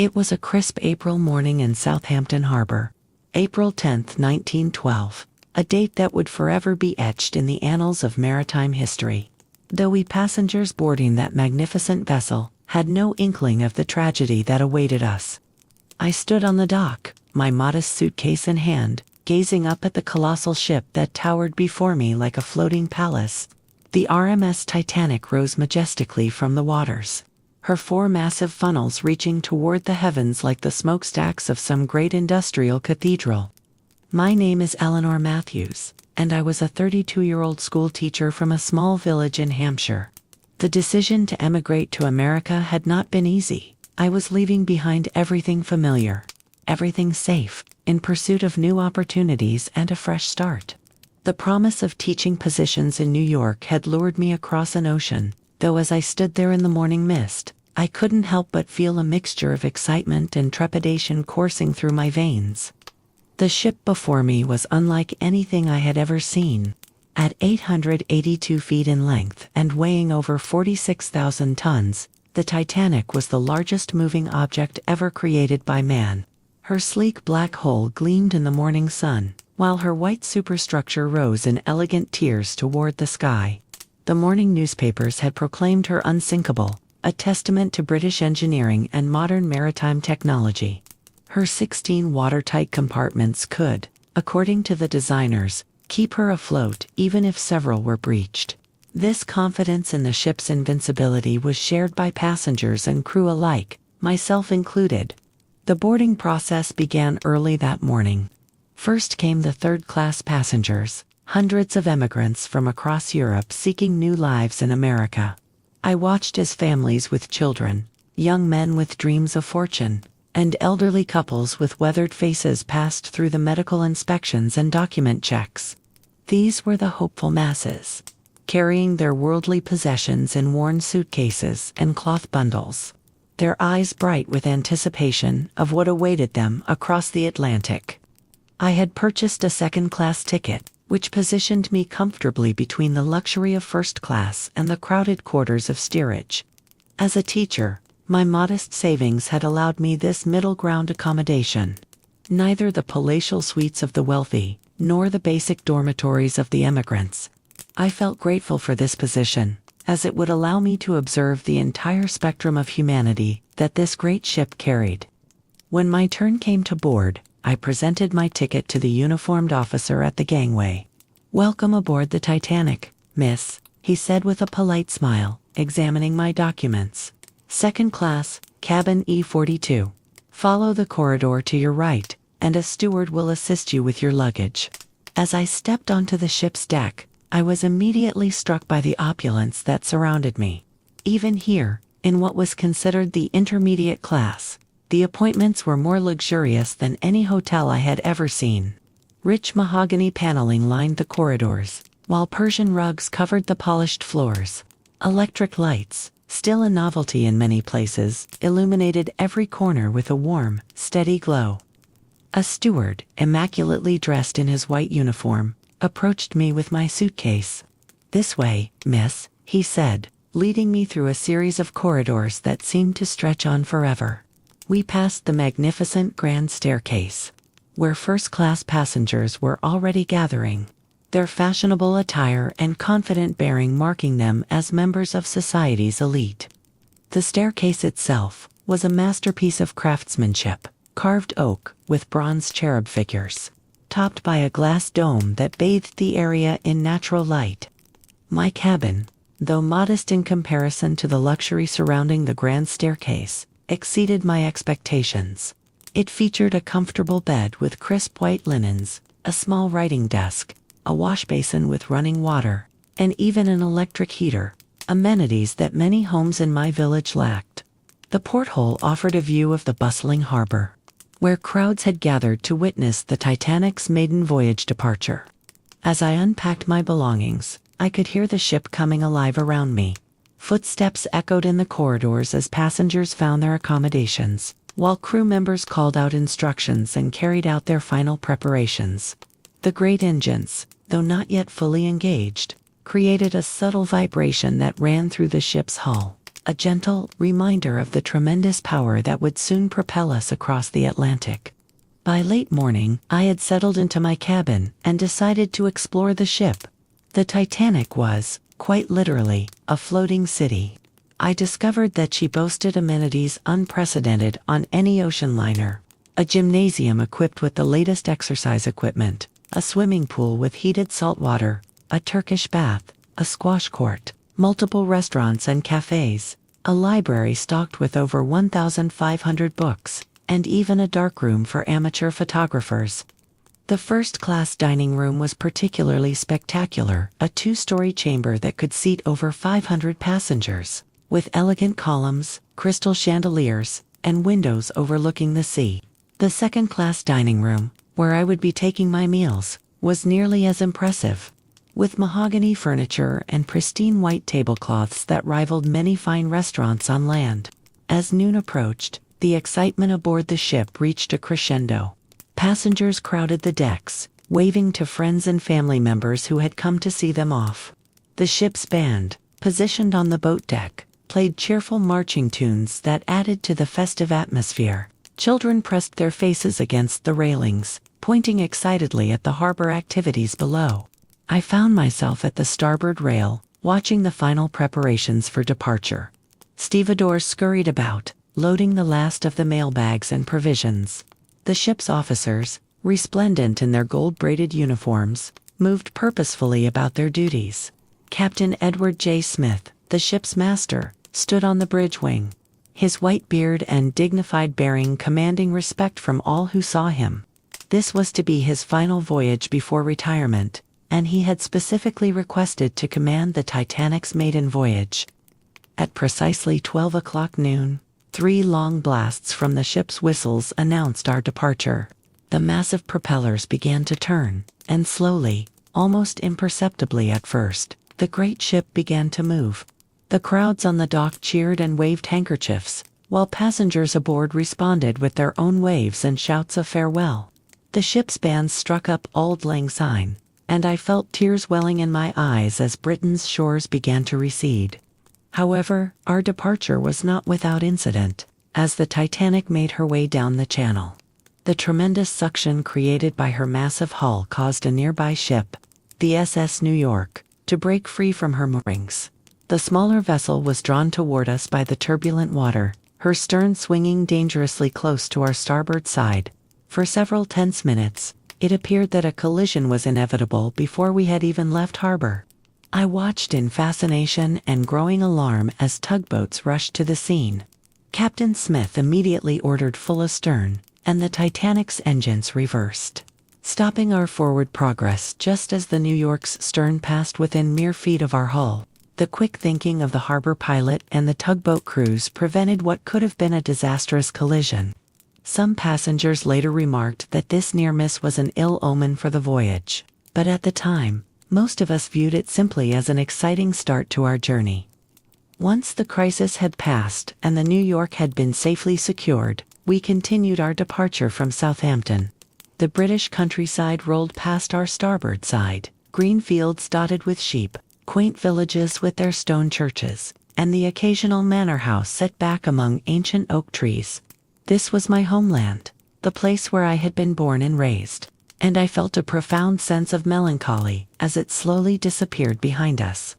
It was a crisp April morning in Southampton Harbor, April 10, 1912, a date that would forever be etched in the annals of maritime history. Though we passengers boarding that magnificent vessel had no inkling of the tragedy that awaited us. I stood on the dock, my modest suitcase in hand, gazing up at the colossal ship that towered before me like a floating palace. The RMS Titanic rose majestically from the waters, her four massive funnels reaching toward the heavens like the smokestacks of some great industrial cathedral. My name is Eleanor Matthews, and I was a 32-year-old school teacher from a small village in Hampshire. The decision to emigrate to America had not been easy. I was leaving behind everything familiar, everything safe, in pursuit of new opportunities and a fresh start. The promise of teaching positions in New York had lured me across an ocean, though as I stood there in the morning mist, I couldn't help but feel a mixture of excitement and trepidation coursing through my veins. The ship before me was unlike anything I had ever seen. At 882 feet in length and weighing over 46,000 tons, the Titanic was the largest moving object ever created by man. Her sleek black hull gleamed in the morning sun, while her white superstructure rose in elegant tiers toward the sky. The morning newspapers had proclaimed her unsinkable, a testament to British engineering and modern maritime technology. Her 16 watertight compartments could, according to the designers, keep her afloat even if several were breached. This confidence in the ship's invincibility was shared by passengers and crew alike, myself included. The boarding process began early that morning. First came the third-class passengers, hundreds of emigrants from across Europe seeking new lives in America. I watched as families with children, young men with dreams of fortune, and elderly couples with weathered faces passed through the medical inspections and document checks. These were the hopeful masses, carrying their worldly possessions in worn suitcases and cloth bundles, their eyes bright with anticipation of what awaited them across the Atlantic. I had purchased a second-class ticket, which positioned me comfortably between the luxury of first class and the crowded quarters of steerage. As a teacher, my modest savings had allowed me this middle-ground accommodation. Neither the palatial suites of the wealthy, nor the basic dormitories of the emigrants. I felt grateful for this position, as it would allow me to observe the entire spectrum of humanity that this great ship carried. When my turn came to board, I presented my ticket to the uniformed officer at the gangway. "Welcome aboard the Titanic, miss," he said with a polite smile, examining my documents. "Second class, cabin E42. Follow the corridor to your right, and a steward will assist you with your luggage." As I stepped onto the ship's deck, I was immediately struck by the opulence that surrounded me. Even here, in what was considered the intermediate class, the appointments were more luxurious than any hotel I had ever seen. Rich mahogany paneling lined the corridors, while Persian rugs covered the polished floors. Electric lights, still a novelty in many places, illuminated every corner with a warm, steady glow. A steward, immaculately dressed in his white uniform, approached me with my suitcase. "This way, miss," he said, leading me through a series of corridors that seemed to stretch on forever. We passed the magnificent grand staircase, where first-class passengers were already gathering, their fashionable attire and confident bearing marking them as members of society's elite. The staircase itself was a masterpiece of craftsmanship, carved oak with bronze cherub figures, topped by a glass dome that bathed the area in natural light. My cabin, though modest in comparison to the luxury surrounding the grand staircase, exceeded my expectations. It featured a comfortable bed with crisp white linens, a small writing desk, a wash basin with running water, and even an electric heater, amenities that many homes in my village lacked. The porthole offered a view of the bustling harbor, where crowds had gathered to witness the Titanic's maiden voyage departure. As I unpacked my belongings, I could hear the ship coming alive around me. Footsteps echoed in the corridors as passengers found their accommodations, while crew members called out instructions and carried out their final preparations. The great engines, though not yet fully engaged, created a subtle vibration that ran through the ship's hull, a gentle reminder of the tremendous power that would soon propel us across the Atlantic. By late morning, I had settled into my cabin and decided to explore the ship. The Titanic was, quite literally, a floating city. I discovered that she boasted amenities unprecedented on any ocean liner: a gymnasium equipped with the latest exercise equipment, a swimming pool with heated salt water, a Turkish bath, a squash court, multiple restaurants and cafes, a library stocked with over 1,500 books, and even a darkroom for amateur photographers. The first-class dining room was particularly spectacular, a two-story chamber that could seat over 500 passengers, with elegant columns, crystal chandeliers, and windows overlooking the sea. The second-class dining room, where I would be taking my meals, was nearly as impressive, with mahogany furniture and pristine white tablecloths that rivaled many fine restaurants on land. As noon approached, the excitement aboard the ship reached a crescendo. Passengers crowded the decks, waving to friends and family members who had come to see them off. The ship's band, positioned on the boat deck, played cheerful marching tunes that added to the festive atmosphere. Children pressed their faces against the railings, pointing excitedly at the harbor activities below. I found myself at the starboard rail, watching the final preparations for departure. Stevedores scurried about, loading the last of the mailbags and provisions. The ship's officers, resplendent in their gold-braided uniforms, moved purposefully about their duties. Captain Edward J. Smith, the ship's master, stood on the bridge wing, his white beard and dignified bearing commanding respect from all who saw him. This was to be his final voyage before retirement, and he had specifically requested to command the Titanic's maiden voyage. At precisely 12 o'clock noon, 3 long blasts from the ship's whistles announced our departure. The massive propellers began to turn, and slowly, almost imperceptibly at first, the great ship began to move. The crowds on the dock cheered and waved handkerchiefs, while passengers aboard responded with their own waves and shouts of farewell. The ship's band struck up Auld Lang Syne, and I felt tears welling in my eyes as Britain's shores began to recede. However, our departure was not without incident. As the Titanic made her way down the channel, the tremendous suction created by her massive hull caused a nearby ship, the SS New York, to break free from her moorings. The smaller vessel was drawn toward us by the turbulent water, her stern swinging dangerously close to our starboard side. For several tense minutes, it appeared that a collision was inevitable before we had even left harbor. I watched in fascination and growing alarm as tugboats rushed to the scene. Captain Smith immediately ordered full astern, and the Titanic's engines reversed, stopping our forward progress just as the New York's stern passed within mere feet of our hull. The quick thinking of the harbor pilot and the tugboat crews prevented what could have been a disastrous collision. Some passengers later remarked that this near miss was an ill omen for the voyage, but at the time, most of us viewed it simply as an exciting start to our journey. Once the crisis had passed and the New York had been safely secured, we continued our departure from Southampton. The British countryside rolled past our starboard side, green fields dotted with sheep, quaint villages with their stone churches, and the occasional manor house set back among ancient oak trees. This was my homeland, the place where I had been born and raised, and I felt a profound sense of melancholy as it slowly disappeared behind us.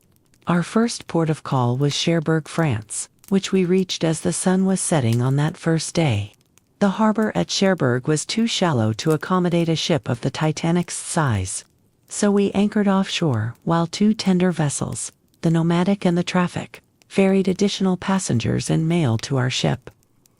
Our first port of call was Cherbourg, France, which we reached as the sun was setting on that first day. The harbor at Cherbourg was too shallow to accommodate a ship of the Titanic's size, so we anchored offshore while 2 tender vessels, the Nomadic and the Traffic, ferried additional passengers and mail to our ship.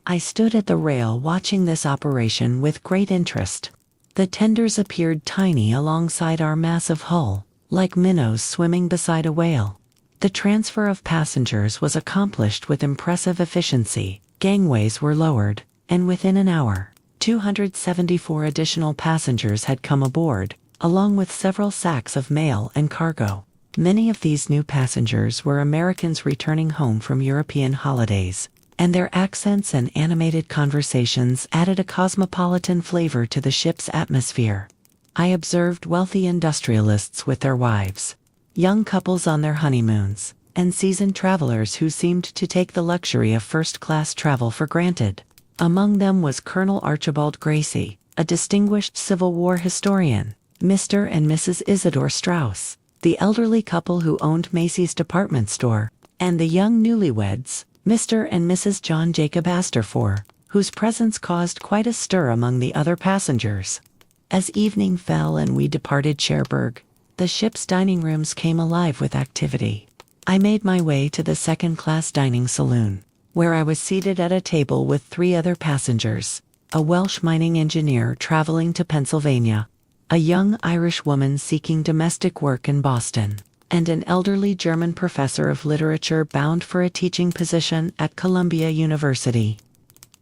I stood at the rail watching this operation with great interest. The tenders appeared tiny alongside our massive hull, like minnows swimming beside a whale. The transfer of passengers was accomplished with impressive efficiency. Gangways were lowered, and within an hour, 274 additional passengers had come aboard, along with several sacks of mail and cargo. Many of these new passengers were Americans returning home from European holidays, and their accents and animated conversations added a cosmopolitan flavor to the ship's atmosphere. I observed wealthy industrialists with their wives, young couples on their honeymoons, and seasoned travelers who seemed to take the luxury of first-class travel for granted. Among them was Colonel Archibald Gracie, a distinguished Civil War historian, Mr. and Mrs. Isidore Strauss, the elderly couple who owned Macy's department store, and the young newlyweds, Mr. and Mrs. John Jacob Astor, whose presence caused quite a stir among the other passengers. As evening fell and we departed Cherbourg, the ship's dining rooms came alive with activity. I made my way to the second-class dining saloon, where I was seated at a table with 3 other passengers, a Welsh mining engineer traveling to Pennsylvania, a young Irish woman seeking domestic work in Boston, and an elderly German professor of literature bound for a teaching position at Columbia University.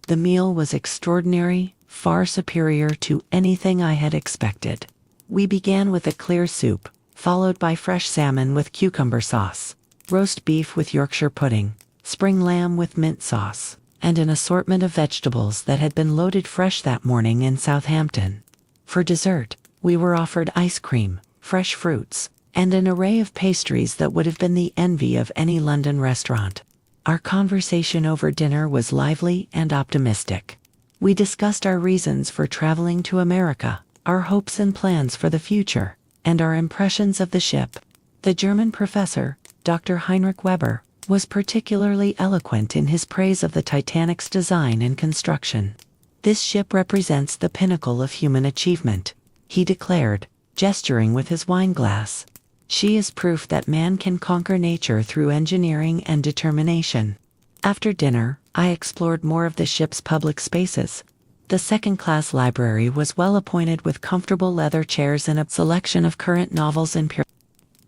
The meal was extraordinary, far superior to anything I had expected. We began with a clear soup, followed by fresh salmon with cucumber sauce, roast beef with Yorkshire pudding, spring lamb with mint sauce, and an assortment of vegetables that had been loaded fresh that morning in Southampton. For dessert, we were offered ice cream, fresh fruits, and an array of pastries that would have been the envy of any London restaurant. Our conversation over dinner was lively and optimistic. We discussed our reasons for traveling to America, our hopes and plans for the future, and our impressions of the ship. The German professor, Dr. Heinrich Weber, was particularly eloquent in his praise of the Titanic's design and construction. "This ship represents the pinnacle of human achievement," he declared, gesturing with his wineglass. "She is proof that man can conquer nature through engineering and determination." After dinner, I explored more of the ship's public spaces. The second-class library was well appointed with comfortable leather chairs and a selection of current novels and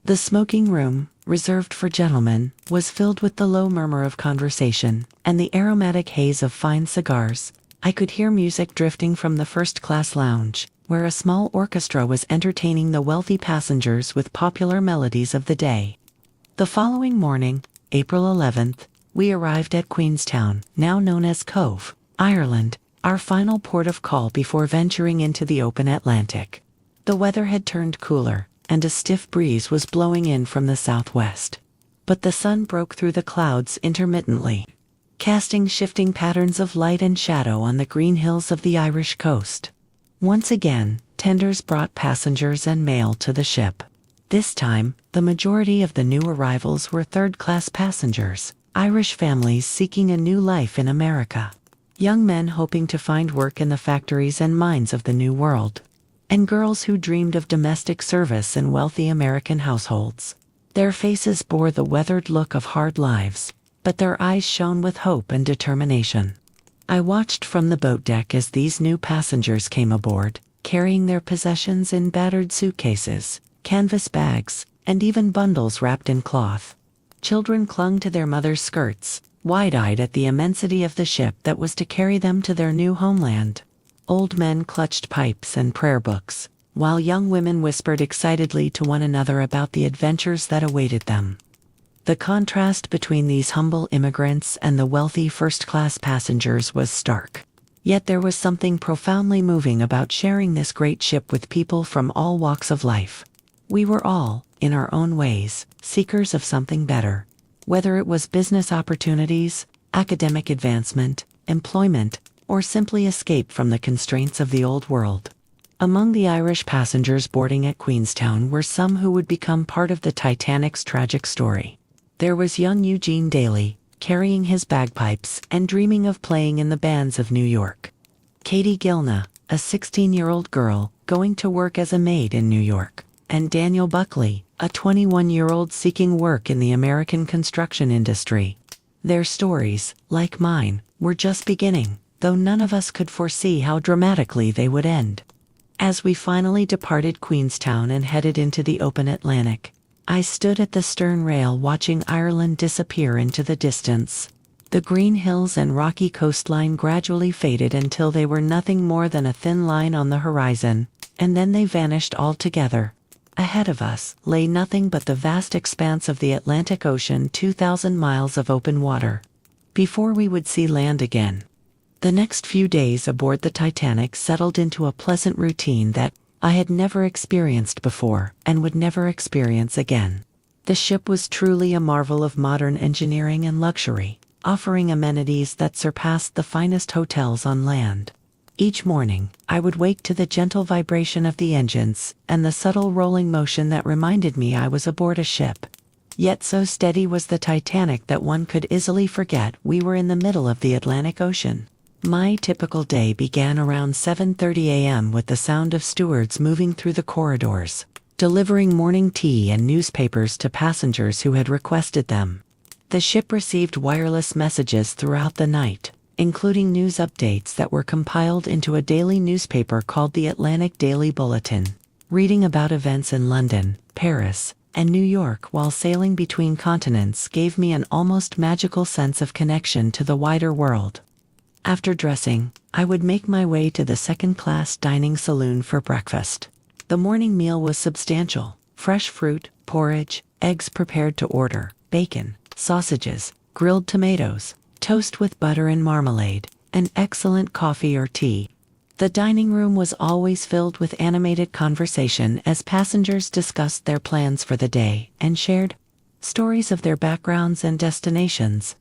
The smoking room, reserved for gentlemen, was filled with the low murmur of conversation and the aromatic haze of fine cigars. I could hear music drifting from the first-class lounge, where a small orchestra was entertaining the wealthy passengers with popular melodies of the day. The following morning, April 11th, we arrived at Queenstown, now known as Cove, Ireland, our final port of call before venturing into the open Atlantic. The weather had turned cooler, and a stiff breeze was blowing in from the southwest. But the sun broke through the clouds intermittently, casting shifting patterns of light and shadow on the green hills of the Irish coast. Once again, tenders brought passengers and mail to the ship. This time, the majority of the new arrivals were third-class passengers, Irish families seeking a new life in America, young men hoping to find work in the factories and mines of the New World, and girls who dreamed of domestic service in wealthy American households. Their faces bore the weathered look of hard lives, but their eyes shone with hope and determination. I watched from the boat deck as these new passengers came aboard, carrying their possessions in battered suitcases, canvas bags, and even bundles wrapped in cloth. Children clung to their mothers' skirts, wide-eyed at the immensity of the ship that was to carry them to their new homeland. Old men clutched pipes and prayer books, while young women whispered excitedly to one another about the adventures that awaited them. The contrast between these humble immigrants and the wealthy first-class passengers was stark. Yet there was something profoundly moving about sharing this great ship with people from all walks of life. We were all, in our own ways, seekers of something better, whether it was business opportunities, academic advancement, employment, or simply escape from the constraints of the old world. Among the Irish passengers boarding at Queenstown were some who would become part of the Titanic's tragic story. There was young Eugene Daly, carrying his bagpipes and dreaming of playing in the bands of New York. Katie Gilna, a 16-year-old girl, going to work as a maid in New York. And Daniel Buckley, a 21-year-old seeking work in the American construction industry. Their stories, like mine, were just beginning, though none of us could foresee how dramatically they would end. As we finally departed Queenstown and headed into the open Atlantic, I stood at the stern rail watching Ireland disappear into the distance. The green hills and rocky coastline gradually faded until they were nothing more than a thin line on the horizon, and then they vanished altogether. Ahead of us lay nothing but the vast expanse of the Atlantic Ocean, 2,000 miles of open water, before we would see land again. The next few days aboard the Titanic settled into a pleasant routine that I had never experienced before and would never experience again. The ship was truly a marvel of modern engineering and luxury, offering amenities that surpassed the finest hotels on land. Each morning, I would wake to the gentle vibration of the engines and the subtle rolling motion that reminded me I was aboard a ship. Yet so steady was the Titanic that one could easily forget we were in the middle of the Atlantic Ocean. My typical day began around 7:30 a.m. with the sound of stewards moving through the corridors, delivering morning tea and newspapers to passengers who had requested them. The ship received wireless messages throughout the night, including news updates that were compiled into a daily newspaper called the Atlantic Daily Bulletin. Reading about events in London, Paris, and New York while sailing between continents gave me an almost magical sense of connection to the wider world. After dressing, I would make my way to the second-class dining saloon for breakfast. The morning meal was substantial: fresh fruit, porridge, eggs prepared to order, bacon, sausages, grilled tomatoes, toast with butter and marmalade, and excellent coffee or tea. The dining room was always filled with animated conversation as passengers discussed their plans for the day and shared stories of their backgrounds and destinations.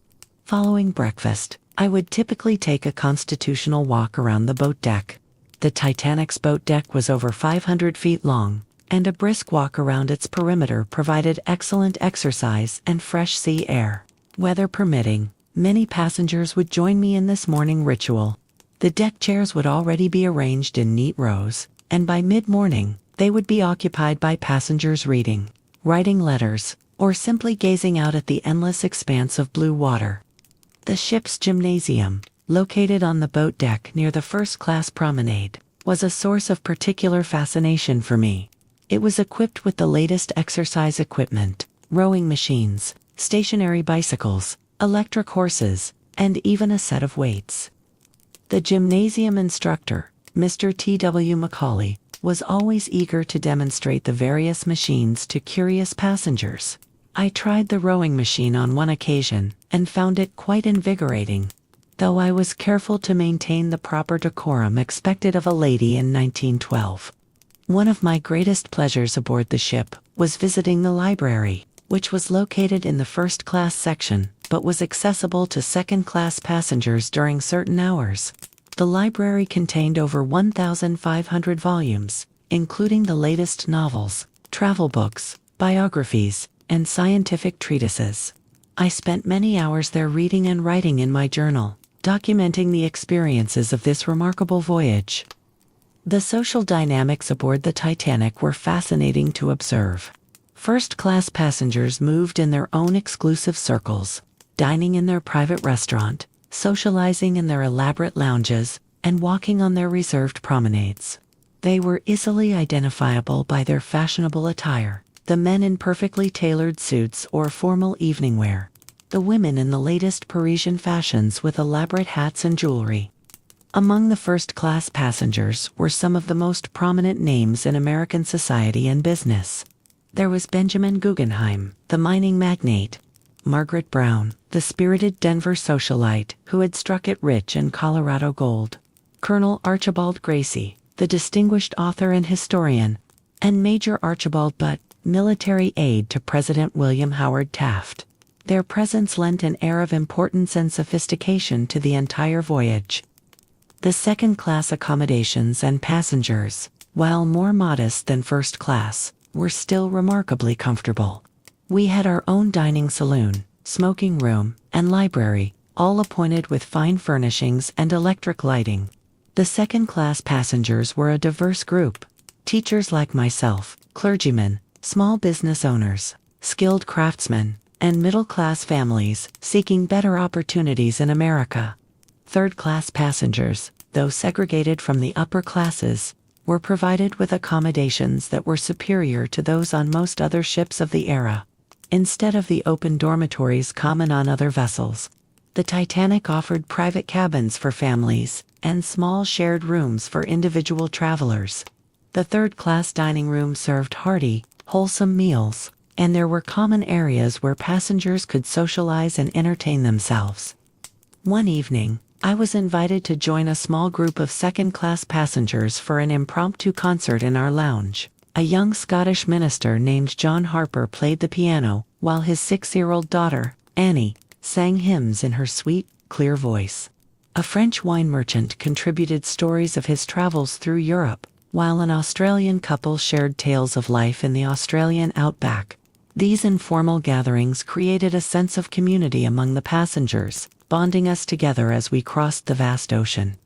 Following breakfast, I would typically take a constitutional walk around the boat deck. The Titanic's boat deck was over 500 feet long, and a brisk walk around its perimeter provided excellent exercise and fresh sea air. Weather permitting, many passengers would join me in this morning ritual. The deck chairs would already be arranged in neat rows, and by mid-morning, they would be occupied by passengers reading, writing letters, or simply gazing out at the endless expanse of blue water. The ship's gymnasium, located on the boat deck near the first-class promenade, was a source of particular fascination for me. It was equipped with the latest exercise equipment, rowing machines, stationary bicycles, electric horses, and even a set of weights. The gymnasium instructor, Mr. T.W. Macaulay, was always eager to demonstrate the various machines to curious passengers. I tried the rowing machine on one occasion and found it quite invigorating, though I was careful to maintain the proper decorum expected of a lady in 1912. One of my greatest pleasures aboard the ship was visiting the library, which was located in the first-class section, but was accessible to second-class passengers during certain hours. The library contained over 1,500 volumes, including the latest novels, travel books, biographies, and scientific treatises. I spent many hours there reading and writing in my journal, documenting the experiences of this remarkable voyage. The social dynamics aboard the Titanic were fascinating to observe. First-class passengers moved in their own exclusive circles, dining in their private restaurant, socializing in their elaborate lounges, and walking on their reserved promenades. They were easily identifiable by their fashionable attire, the men in perfectly tailored suits or formal evening wear, the women in the latest Parisian fashions with elaborate hats and jewelry. Among the first-class passengers were some of the most prominent names in American society and business. There was Benjamin Guggenheim, the mining magnate; Margaret Brown, the spirited Denver socialite who had struck it rich in Colorado gold; Colonel Archibald Gracie, the distinguished author and historian; and Major Archibald Butt, military aide to President William Howard Taft. Their presence lent an air of importance and sophistication to the entire voyage. The second-class accommodations and passengers, while more modest than first class, were still remarkably comfortable. We had our own dining saloon, smoking room, and library, all appointed with fine furnishings and electric lighting. The second-class passengers were a diverse group: teachers like myself, clergymen, small business owners, skilled craftsmen, and middle-class families seeking better opportunities in America. Third-class passengers, though segregated from the upper classes, were provided with accommodations that were superior to those on most other ships of the era. Instead of the open dormitories common on other vessels, the Titanic offered private cabins for families and small shared rooms for individual travelers. The third-class dining room served hearty, wholesome meals, and there were common areas where passengers could socialize and entertain themselves. One evening, I was invited to join a small group of second-class passengers for an impromptu concert in our lounge. A young Scottish minister named John Harper played the piano, while his 6-year-old daughter, Annie, sang hymns in her sweet, clear voice. A French wine merchant contributed stories of his travels through Europe, while an Australian couple shared tales of life in the Australian outback. These informal gatherings created a sense of community among the passengers, bonding us together as we crossed the vast ocean.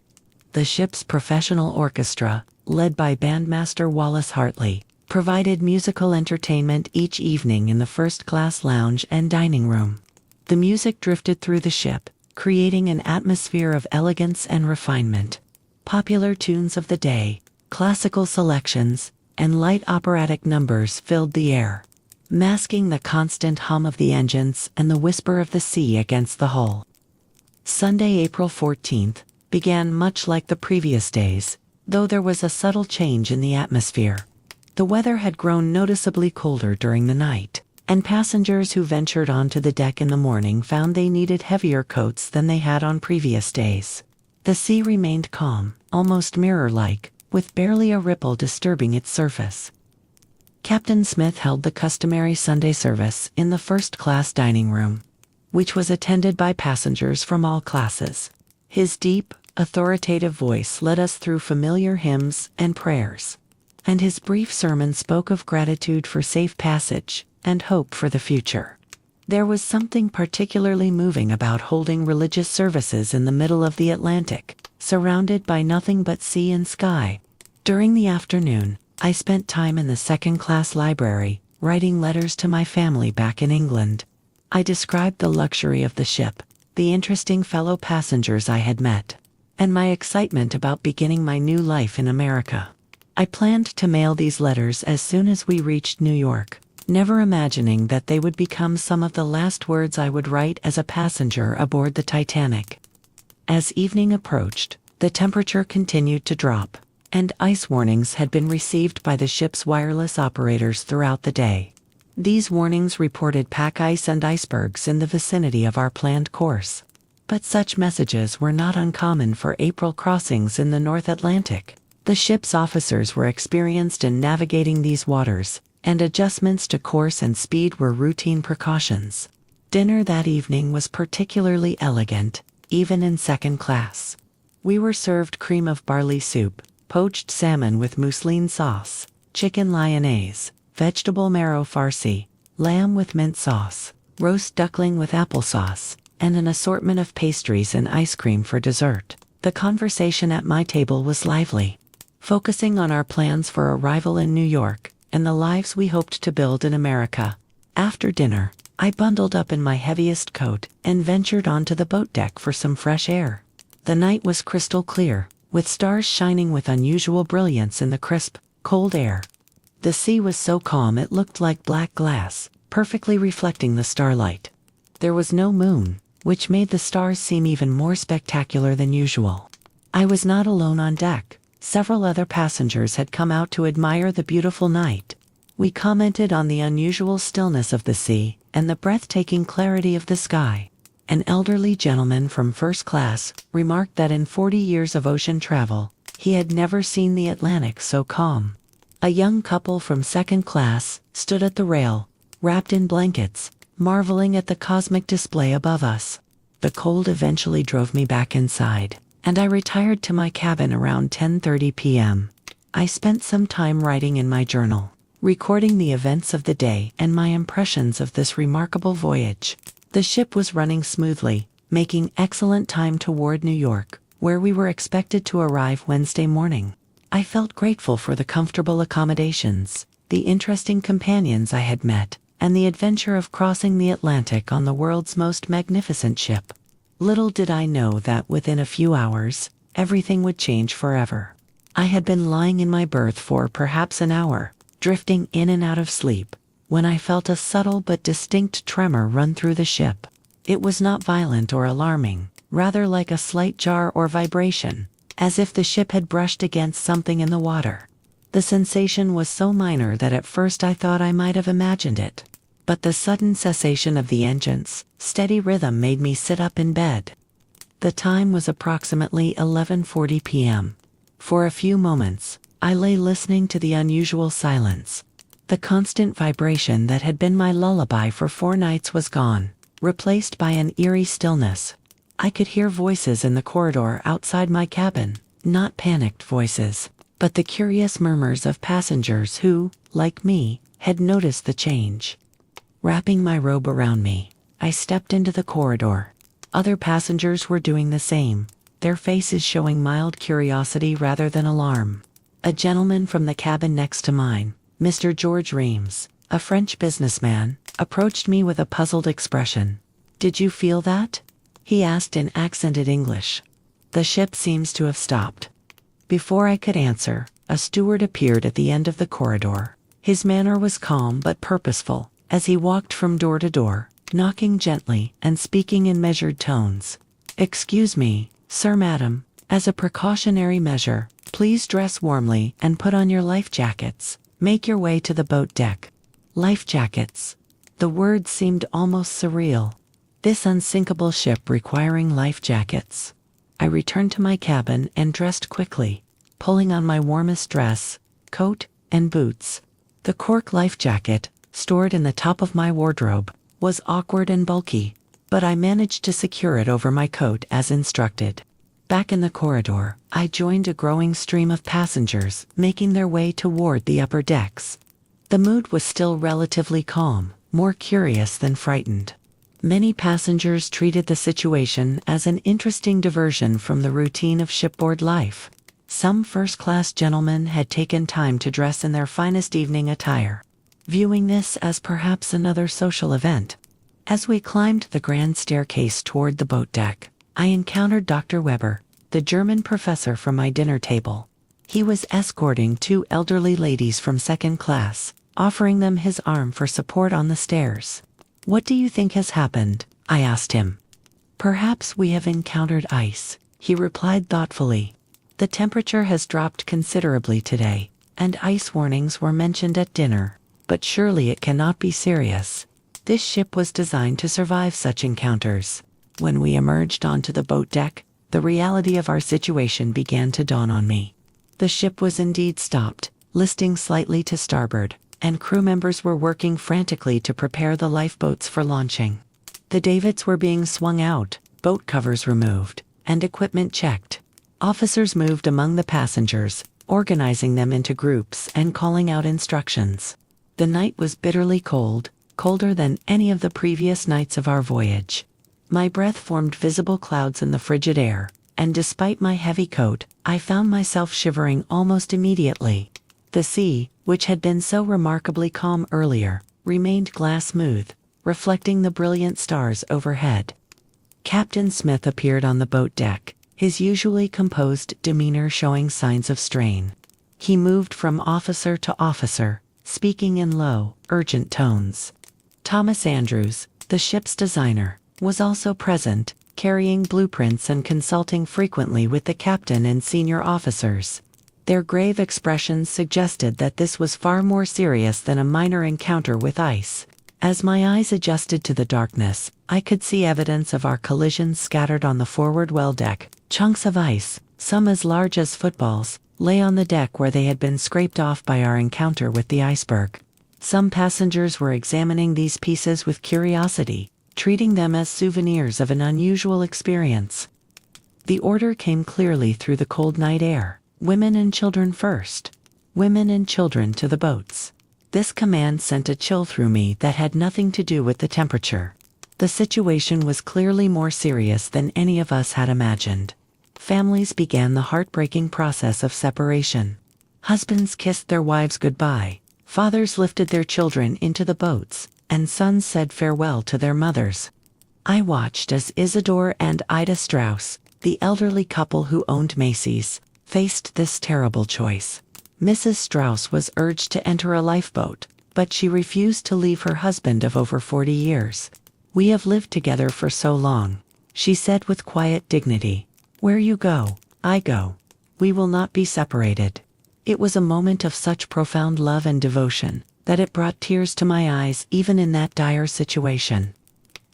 The ship's professional orchestra, led by bandmaster Wallace Hartley, provided musical entertainment each evening in the first-class lounge and dining room. The music drifted through the ship, creating an atmosphere of elegance and refinement. Popular tunes of the day, classical selections, and light operatic numbers filled the air, masking the constant hum of the engines and the whisper of the sea against the hull. Sunday, April 14th, began much like the previous days, though there was a subtle change in the atmosphere. The weather had grown noticeably colder during the night, and passengers who ventured onto the deck in the morning found they needed heavier coats than they had on previous days. The sea remained calm, almost mirror-like, with barely a ripple disturbing its surface. Captain Smith held the customary Sunday service in the first-class dining room, which was attended by passengers from all classes. His deep, authoritative voice led us through familiar hymns and prayers, and his brief sermon spoke of gratitude for safe passage and hope for the future. There was something particularly moving about holding religious services in the middle of the Atlantic, surrounded by nothing but sea and sky. During the afternoon, I spent time in the second-class library, writing letters to my family back in England. I described the luxury of the ship, the interesting fellow passengers I had met, and my excitement about beginning my new life in America. I planned to mail these letters as soon as we reached New York, never imagining that they would become some of the last words I would write as a passenger aboard the Titanic. As evening approached, the temperature continued to drop, and ice warnings had been received by the ship's wireless operators throughout the day. These warnings reported pack ice and icebergs in the vicinity of our planned course. But such messages were not uncommon for April crossings in the North Atlantic. The ship's officers were experienced in navigating these waters, and adjustments to course and speed were routine precautions. Dinner that evening was particularly elegant, even in second class. We were served cream of barley soup, poached salmon with mousseline sauce, chicken lyonnaise, vegetable marrow farci, lamb with mint sauce, roast duckling with applesauce, and an assortment of pastries and ice cream for dessert. The conversation at my table was lively, focusing on our plans for arrival in New York and the lives we hoped to build in America. After dinner, I bundled up in my heaviest coat and ventured onto the boat deck for some fresh air. The night was crystal clear, with stars shining with unusual brilliance in the crisp, cold air. The sea was so calm it looked like black glass, perfectly reflecting the starlight. There was no moon, which made the stars seem even more spectacular than usual. I was not alone on deck. Several other passengers had come out to admire the beautiful night. We commented on the unusual stillness of the sea and the breathtaking clarity of the sky. An elderly gentleman from first class remarked that in 40 years of ocean travel, he had never seen the Atlantic so calm. A young couple from second class stood at the rail, wrapped in blankets, marveling at the cosmic display above us. The cold eventually drove me back inside, and I retired to my cabin around 10:30 p.m. I spent some time writing in my journal, recording the events of the day and my impressions of this remarkable voyage. The ship was running smoothly, making excellent time toward New York, where we were expected to arrive Wednesday morning. I felt grateful for the comfortable accommodations, the interesting companions I had met, and the adventure of crossing the Atlantic on the world's most magnificent ship. Little did I know that within a few hours, everything would change forever. I had been lying in my berth for perhaps an hour, drifting in and out of sleep, when I felt a subtle but distinct tremor run through the ship. It was not violent or alarming, rather like a slight jar or vibration, as if the ship had brushed against something in the water. The sensation was so minor that at first I thought I might have imagined it. But the sudden cessation of the engine's steady rhythm made me sit up in bed. The time was approximately 11:40 p.m. For a few moments, I lay listening to the unusual silence. The constant vibration that had been my lullaby for 4 nights was gone, replaced by an eerie stillness. I could hear voices in the corridor outside my cabin, not panicked voices, but the curious murmurs of passengers who, like me, had noticed the change. Wrapping my robe around me, I stepped into the corridor. Other passengers were doing the same, their faces showing mild curiosity rather than alarm. A gentleman from the cabin next to mine, Mr. George Reams, a French businessman, approached me with a puzzled expression. "Did you feel that?" he asked in accented English. "The ship seems to have stopped." Before I could answer, a steward appeared at the end of the corridor. His manner was calm but purposeful, as he walked from door to door, knocking gently and speaking in measured tones. "Excuse me, sir, madam, as a precautionary measure, please dress warmly and put on your life jackets. Make your way to the boat deck." Life jackets. The word seemed almost surreal. This unsinkable ship requiring life jackets. I returned to my cabin and dressed quickly, pulling on my warmest dress, coat, and boots. The cork life jacket, stored in the top of my wardrobe, was awkward and bulky, but I managed to secure it over my coat as instructed. Back in the corridor, I joined a growing stream of passengers making their way toward the upper decks. The mood was still relatively calm, more curious than frightened. Many passengers treated the situation as an interesting diversion from the routine of shipboard life. Some first-class gentlemen had taken time to dress in their finest evening attire, viewing this as perhaps another social event. As we climbed the grand staircase toward the boat deck, I encountered Dr. Weber, the German professor from my dinner table. He was escorting 2 elderly ladies from second class, offering them his arm for support on the stairs. "What do you think has happened?" I asked him. "Perhaps we have encountered ice," he replied thoughtfully. "The temperature has dropped considerably today, and ice warnings were mentioned at dinner, but surely it cannot be serious. This ship was designed to survive such encounters." When we emerged onto the boat deck, the reality of our situation began to dawn on me. The ship was indeed stopped, listing slightly to starboard, and crew members were working frantically to prepare the lifeboats for launching. The davits were being swung out, boat covers removed, and equipment checked. Officers moved among the passengers, organizing them into groups and calling out instructions. The night was bitterly cold, colder than any of the previous nights of our voyage. My breath formed visible clouds in the frigid air, and despite my heavy coat, I found myself shivering almost immediately. The sea, which had been so remarkably calm earlier, remained glass smooth, reflecting the brilliant stars overhead. Captain Smith appeared on the boat deck, his usually composed demeanor showing signs of strain. He moved from officer to officer, speaking in low, urgent tones. Thomas Andrews, the ship's designer, was also present, carrying blueprints and consulting frequently with the captain and senior officers. Their grave expressions suggested that this was far more serious than a minor encounter with ice. As my eyes adjusted to the darkness, I could see evidence of our collisions scattered on the forward well deck. Chunks of ice, some as large as footballs, lay on the deck where they had been scraped off by our encounter with the iceberg. Some passengers were examining these pieces with curiosity, treating them as souvenirs of an unusual experience. The order came clearly through the cold night air: women and children first. Women and children to the boats. This command sent a chill through me that had nothing to do with the temperature. The situation was clearly more serious than any of us had imagined. Families began the heartbreaking process of separation. Husbands kissed their wives goodbye, fathers lifted their children into the boats, and sons said farewell to their mothers. I watched as Isidore and Ida Strauss, the elderly couple who owned Macy's, faced this terrible choice. Mrs. Strauss was urged to enter a lifeboat, but she refused to leave her husband of over 40 years. "We have lived together for so long," she said with quiet dignity. "Where you go, I go. We will not be separated." It was a moment of such profound love and devotion that it brought tears to my eyes even in that dire situation.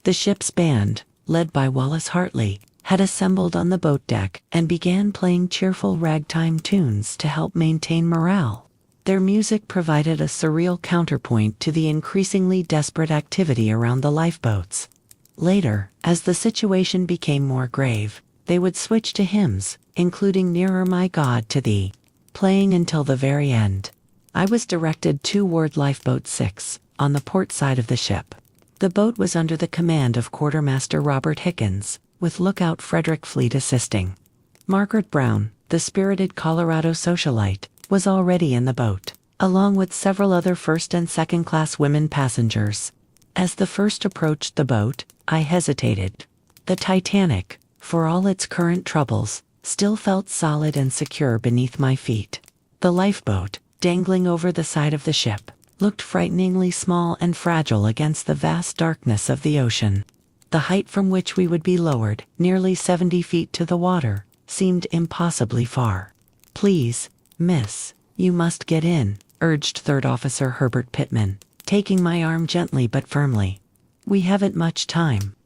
The ship's band, led by Wallace Hartley, had assembled on the boat deck and began playing cheerful ragtime tunes to help maintain morale. Their music provided a surreal counterpoint to the increasingly desperate activity around the lifeboats. Later, as the situation became more grave, they would switch to hymns, including Nearer My God to Thee, playing until the very end. I was directed toward Lifeboat 6, on the port side of the ship. The boat was under the command of Quartermaster Robert Hickens, with Lookout Frederick Fleet assisting. Margaret Brown, the spirited Colorado socialite, was already in the boat, along with several other first and second-class women passengers. As the first approached the boat, I hesitated. The Titanic, for all its current troubles, still felt solid and secure beneath my feet. The lifeboat, dangling over the side of the ship, looked frighteningly small and fragile against the vast darkness of the ocean. The height from which we would be lowered, nearly 70 feet to the water, seemed impossibly far. "Please, miss, you must get in," urged Third Officer Herbert Pittman, taking my arm gently but firmly. "We haven't much time."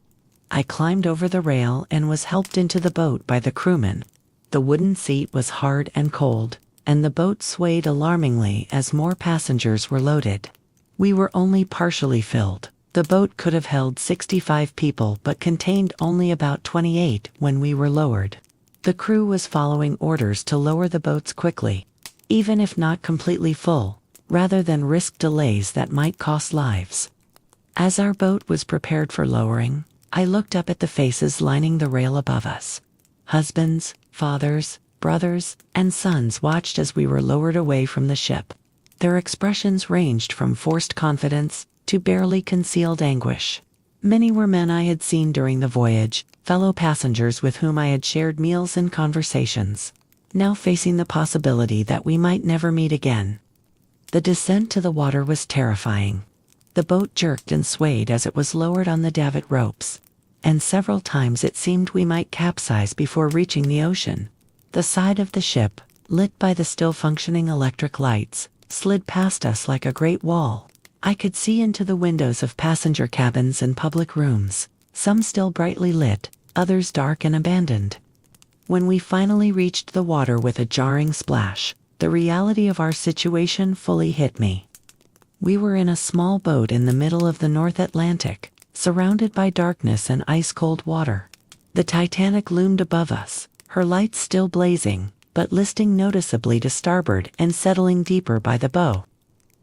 I climbed over the rail and was helped into the boat by the crewman. The wooden seat was hard and cold, and the boat swayed alarmingly as more passengers were loaded. We were only partially filled. The boat could have held 65 people but contained only about 28 when we were lowered. The crew was following orders to lower the boats quickly, even if not completely full, rather than risk delays that might cost lives. As our boat was prepared for lowering, I looked up at the faces lining the rail above us. Husbands, fathers, brothers, and sons watched as we were lowered away from the ship. Their expressions ranged from forced confidence to barely concealed anguish. Many were men I had seen during the voyage, fellow passengers with whom I had shared meals and conversations, now facing the possibility that we might never meet again. The descent to the water was terrifying. The boat jerked and swayed as it was lowered on the davit ropes, and several times it seemed we might capsize before reaching the ocean. The side of the ship, lit by the still functioning electric lights, slid past us like a great wall. I could see into the windows of passenger cabins and public rooms, some still brightly lit, others dark and abandoned. When we finally reached the water with a jarring splash, the reality of our situation fully hit me. We were in a small boat in the middle of the North Atlantic, surrounded by darkness and ice-cold water. The Titanic loomed above us, her lights still blazing, but listing noticeably to starboard and settling deeper by the bow.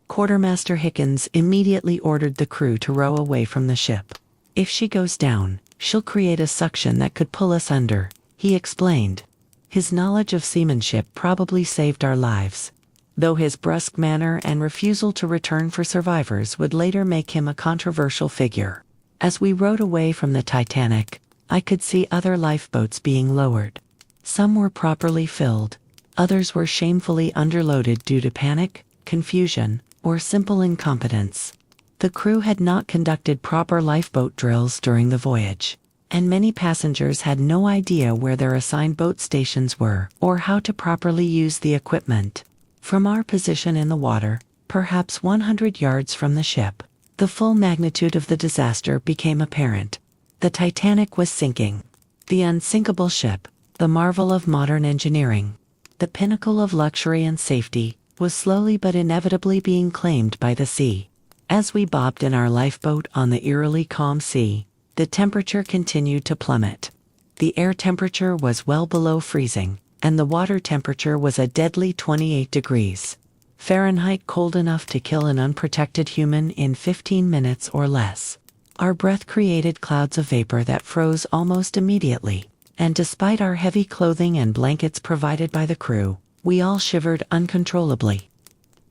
Quartermaster Hickens immediately ordered the crew to row away from the ship. "If she goes down, she'll create a suction that could pull us under," he explained. His knowledge of seamanship probably saved our lives, though his brusque manner and refusal to return for survivors would later make him a controversial figure. As we rowed away from the Titanic, I could see other lifeboats being lowered. Some were properly filled, others were shamefully underloaded due to panic, confusion, or simple incompetence. The crew had not conducted proper lifeboat drills during the voyage, and many passengers had no idea where their assigned boat stations were or how to properly use the equipment. From our position in the water, perhaps 100 yards from the ship, the full magnitude of the disaster became apparent. The Titanic was sinking. The unsinkable ship, the marvel of modern engineering, the pinnacle of luxury and safety, was slowly but inevitably being claimed by the sea. As we bobbed in our lifeboat on the eerily calm sea, the temperature continued to plummet. The air temperature was well below freezing, and the water temperature was a deadly 28 degrees Fahrenheit, cold enough to kill an unprotected human in 15 minutes or less. Our breath created clouds of vapor that froze almost immediately, and despite our heavy clothing and blankets provided by the crew, we all shivered uncontrollably.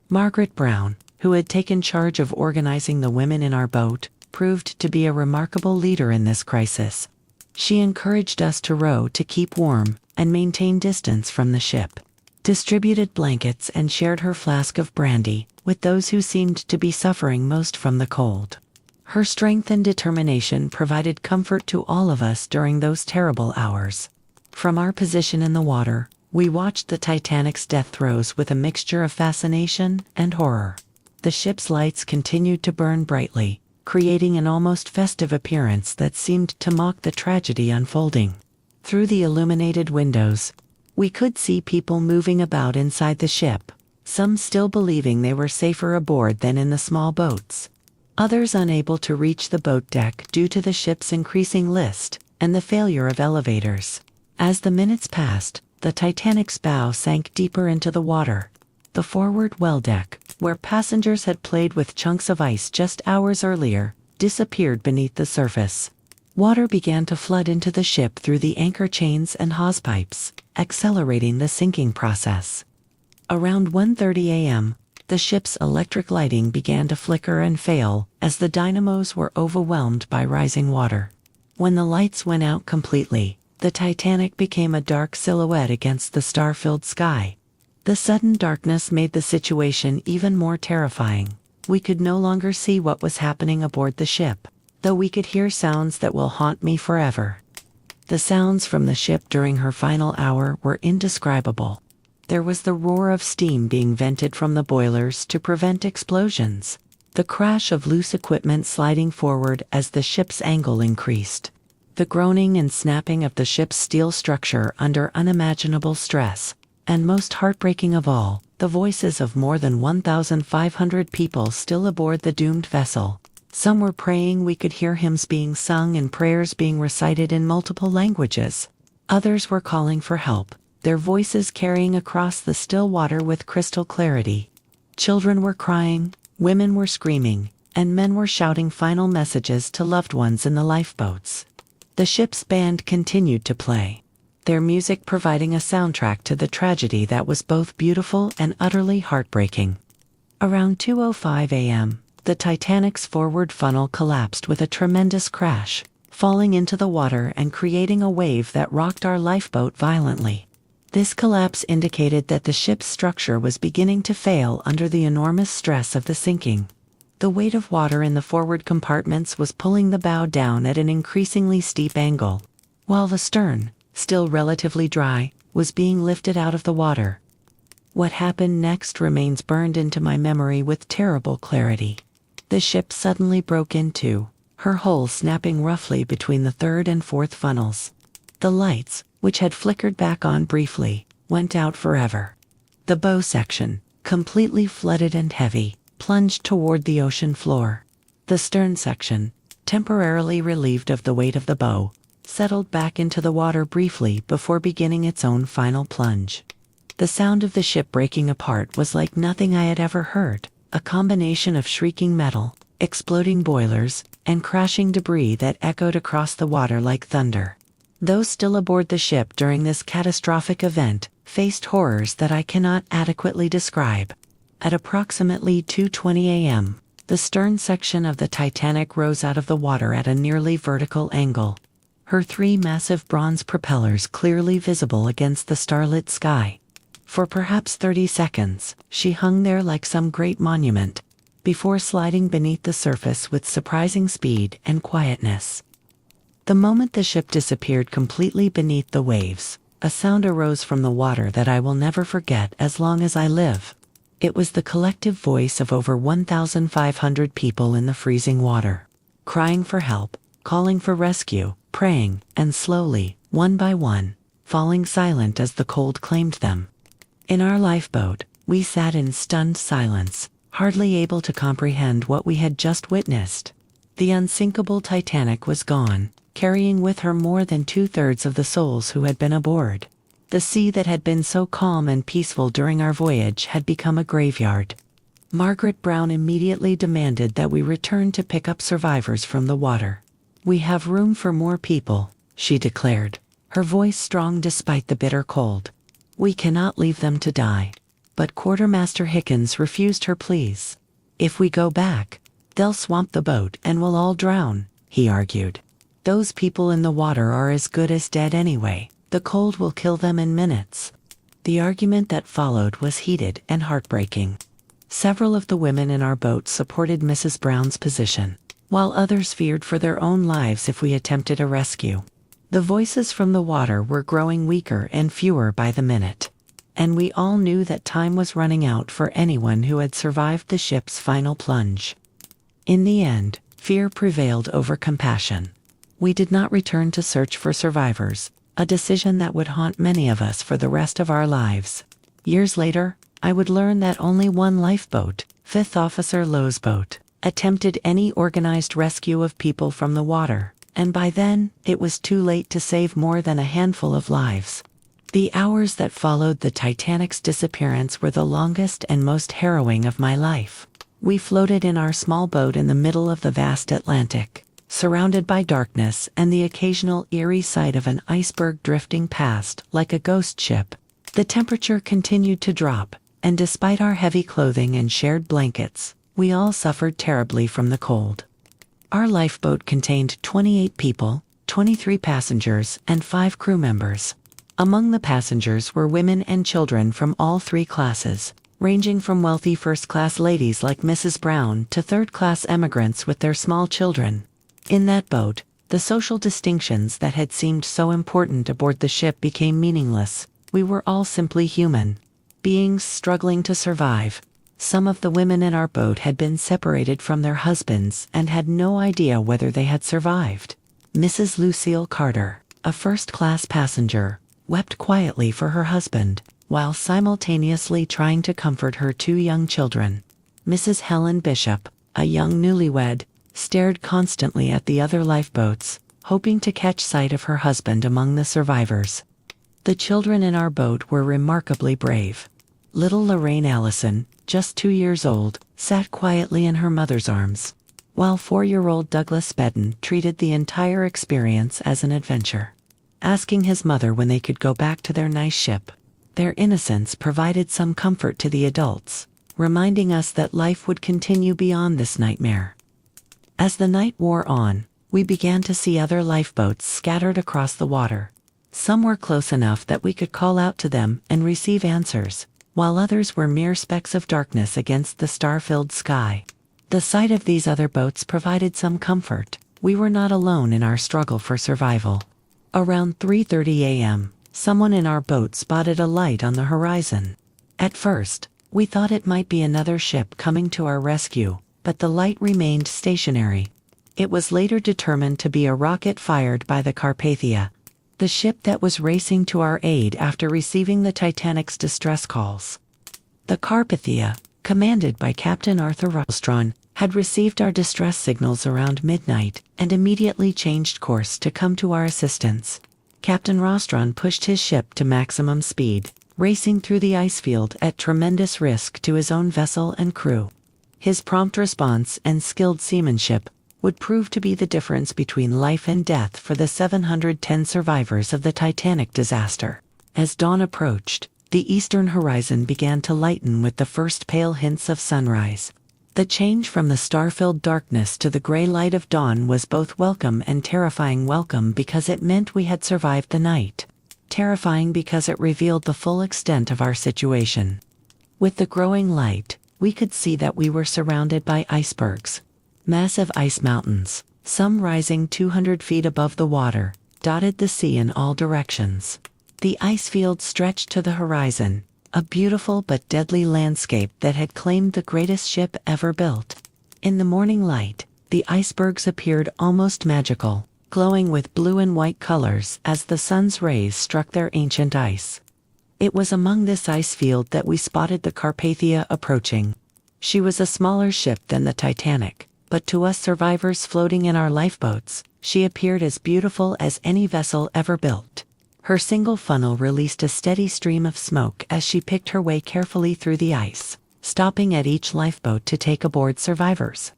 Margaret Brown, who had taken charge of organizing the women in our boat, proved to be a remarkable leader in this crisis. She encouraged us to row to keep warm and maintain distance from the ship, distributed blankets and shared her flask of brandy with those who seemed to be suffering most from the cold. Her strength and determination provided comfort to all of us during those terrible hours. From our position in the water, we watched the Titanic's death throes with a mixture of fascination and horror. The ship's lights continued to burn brightly, creating an almost festive appearance that seemed to mock the tragedy unfolding. Through the illuminated windows, we could see people moving about inside the ship, some still believing they were safer aboard than in the small boats. Others unable to reach the boat deck due to the ship's increasing list and the failure of elevators. As the minutes passed, the Titanic's bow sank deeper into the water. The forward well deck, where passengers had played with chunks of ice just hours earlier, disappeared beneath the surface. Water began to flood into the ship through the anchor chains and hawse pipes, accelerating the sinking process. Around 1:30 a.m., the ship's electric lighting began to flicker and fail as the dynamos were overwhelmed by rising water. When the lights went out completely, the Titanic became a dark silhouette against the star-filled sky. The sudden darkness made the situation even more terrifying. We could no longer see what was happening aboard the ship, though we could hear sounds that will haunt me forever. The sounds from the ship during her final hour were indescribable. There was the roar of steam being vented from the boilers to prevent explosions, the crash of loose equipment sliding forward as the ship's angle increased, the groaning and snapping of the ship's steel structure under unimaginable stress, and most heartbreaking of all, the voices of more than 1,500 people still aboard the doomed vessel. Some were praying, we could hear hymns being sung and prayers being recited in multiple languages. Others were calling for help, their voices carrying across the still water with crystal clarity. Children were crying, women were screaming, and men were shouting final messages to loved ones in the lifeboats. The ship's band continued to play, their music providing a soundtrack to the tragedy that was both beautiful and utterly heartbreaking. Around 2:05 a.m., the Titanic's forward funnel collapsed with a tremendous crash, falling into the water and creating a wave that rocked our lifeboat violently. This collapse indicated that the ship's structure was beginning to fail under the enormous stress of the sinking. The weight of water in the forward compartments was pulling the bow down at an increasingly steep angle, while the stern, still relatively dry, was being lifted out of the water. What happened next remains burned into my memory with terrible clarity. The ship suddenly broke in two, her hull snapping roughly between the third and fourth funnels. The lights, which had flickered back on briefly, went out forever. The bow section, completely flooded and heavy, plunged toward the ocean floor. The stern section, temporarily relieved of the weight of the bow, settled back into the water briefly before beginning its own final plunge. The sound of the ship breaking apart was like nothing I had ever heard, a combination of shrieking metal, exploding boilers, and crashing debris that echoed across the water like thunder. Those still aboard the ship during this catastrophic event faced horrors that I cannot adequately describe. At approximately 2:20 a.m., the stern section of the Titanic rose out of the water at a nearly vertical angle, her three massive bronze propellers clearly visible against the starlit sky. For perhaps 30 seconds, she hung there like some great monument, before sliding beneath the surface with surprising speed and quietness. The moment the ship disappeared completely beneath the waves, a sound arose from the water that I will never forget as long as I live. It was the collective voice of over 1,500 people in the freezing water, crying for help, calling for rescue, praying, and slowly, one by one, falling silent as the cold claimed them. In our lifeboat, we sat in stunned silence, hardly able to comprehend what we had just witnessed. The unsinkable Titanic was gone, carrying with her more than 2/3 of the souls who had been aboard. The sea that had been so calm and peaceful during our voyage had become a graveyard. Margaret Brown immediately demanded that we return to pick up survivors from the water. "We have room for more people," she declared, her voice strong despite the bitter cold. "We cannot leave them to die." But Quartermaster Hickens refused her pleas. "If we go back, they'll swamp the boat and we'll all drown," he argued. "Those people in the water are as good as dead anyway. The cold will kill them in minutes." The argument that followed was heated and heartbreaking. Several of the women in our boat supported Mrs. Brown's position, while others feared for their own lives if we attempted a rescue. The voices from the water were growing weaker and fewer by the minute, and we all knew that time was running out for anyone who had survived the ship's final plunge. In the end, fear prevailed over compassion. We did not return to search for survivors, a decision that would haunt many of us for the rest of our lives. Years later, I would learn that only one lifeboat, 5th Officer Lowe's boat, attempted any organized rescue of people from the water, and by then, it was too late to save more than a handful of lives. The hours that followed the Titanic's disappearance were the longest and most harrowing of my life. We floated in our small boat in the middle of the vast Atlantic, surrounded by darkness and the occasional eerie sight of an iceberg drifting past like a ghost ship. The temperature continued to drop, and despite our heavy clothing and shared blankets, we all suffered terribly from the cold. Our lifeboat contained 28 people, 23 passengers, and 5 crew members. Among the passengers were women and children from all 3 classes, ranging from wealthy first-class ladies like Mrs. Brown to third-class emigrants with their small children. In that boat, the social distinctions that had seemed so important aboard the ship became meaningless. We were all simply human beings struggling to survive. Some of the women in our boat had been separated from their husbands and had no idea whether they had survived. Mrs. Lucille Carter, a first-class passenger, wept quietly for her husband, while simultaneously trying to comfort her 2 young children. Mrs. Helen Bishop, a young newlywed, stared constantly at the other lifeboats, hoping to catch sight of her husband among the survivors. The children in our boat were remarkably brave. Little Lorraine Allison, just 2 years old, sat quietly in her mother's arms, while 4-year-old Douglas Bedden treated the entire experience as an adventure, asking his mother when they could go back to their nice ship. Their innocence provided some comfort to the adults, reminding us that life would continue beyond this nightmare. As the night wore on, we began to see other lifeboats scattered across the water. Some were close enough that we could call out to them and receive answers, while others were mere specks of darkness against the star-filled sky. The sight of these other boats provided some comfort. We were not alone in our struggle for survival. Around 3:30 a.m., someone in our boat spotted a light on the horizon. At first, we thought it might be another ship coming to our rescue, but the light remained stationary. It was later determined to be a rocket fired by the Carpathia, the ship that was racing to our aid after receiving the Titanic's distress calls. The Carpathia, commanded by Captain Arthur Rostron, had received our distress signals around midnight and immediately changed course to come to our assistance. Captain Rostron pushed his ship to maximum speed, racing through the ice field at tremendous risk to his own vessel and crew. His prompt response and skilled seamanship would prove to be the difference between life and death for the 710 survivors of the Titanic disaster. As dawn approached, the eastern horizon began to lighten with the first pale hints of sunrise. The change from the star-filled darkness to the gray light of dawn was both welcome and terrifying. Welcome because it meant we had survived the night. Terrifying because it revealed the full extent of our situation. With the growing light, we could see that we were surrounded by icebergs. Massive ice mountains, some rising 200 feet above the water, dotted the sea in all directions. The ice field stretched to the horizon, a beautiful but deadly landscape that had claimed the greatest ship ever built. In the morning light, the icebergs appeared almost magical, glowing with blue and white colors as the sun's rays struck their ancient ice. It was among this ice field that we spotted the Carpathia approaching. She was a smaller ship than the Titanic, but to us survivors floating in our lifeboats, she appeared as beautiful as any vessel ever built. Her single funnel released a steady stream of smoke as she picked her way carefully through the ice, stopping at each lifeboat to take aboard survivors.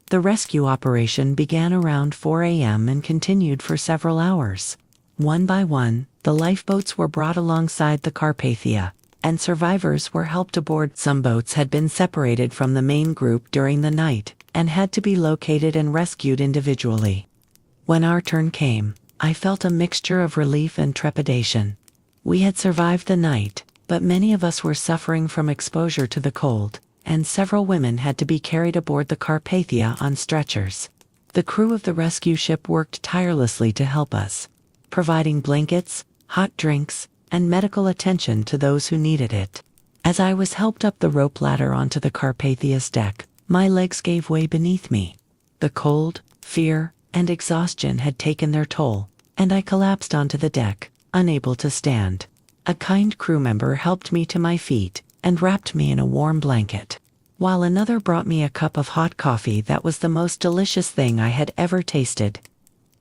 The rescue operation began around 4 a.m. and continued for several hours. One by one, the lifeboats were brought alongside the Carpathia, and survivors were helped aboard. Some boats had been separated from the main group during the night, and had to be located and rescued individually. When our turn came, I felt a mixture of relief and trepidation. We had survived the night, but many of us were suffering from exposure to the cold, and several women had to be carried aboard the Carpathia on stretchers. The crew of the rescue ship worked tirelessly to help us, providing blankets, hot drinks, and medical attention to those who needed it. As I was helped up the rope ladder onto the Carpathia's deck, my legs gave way beneath me. The cold, fear, and exhaustion had taken their toll, and I collapsed onto the deck, unable to stand. A kind crew member helped me to my feet and wrapped me in a warm blanket, while another brought me a cup of hot coffee that was the most delicious thing I had ever tasted.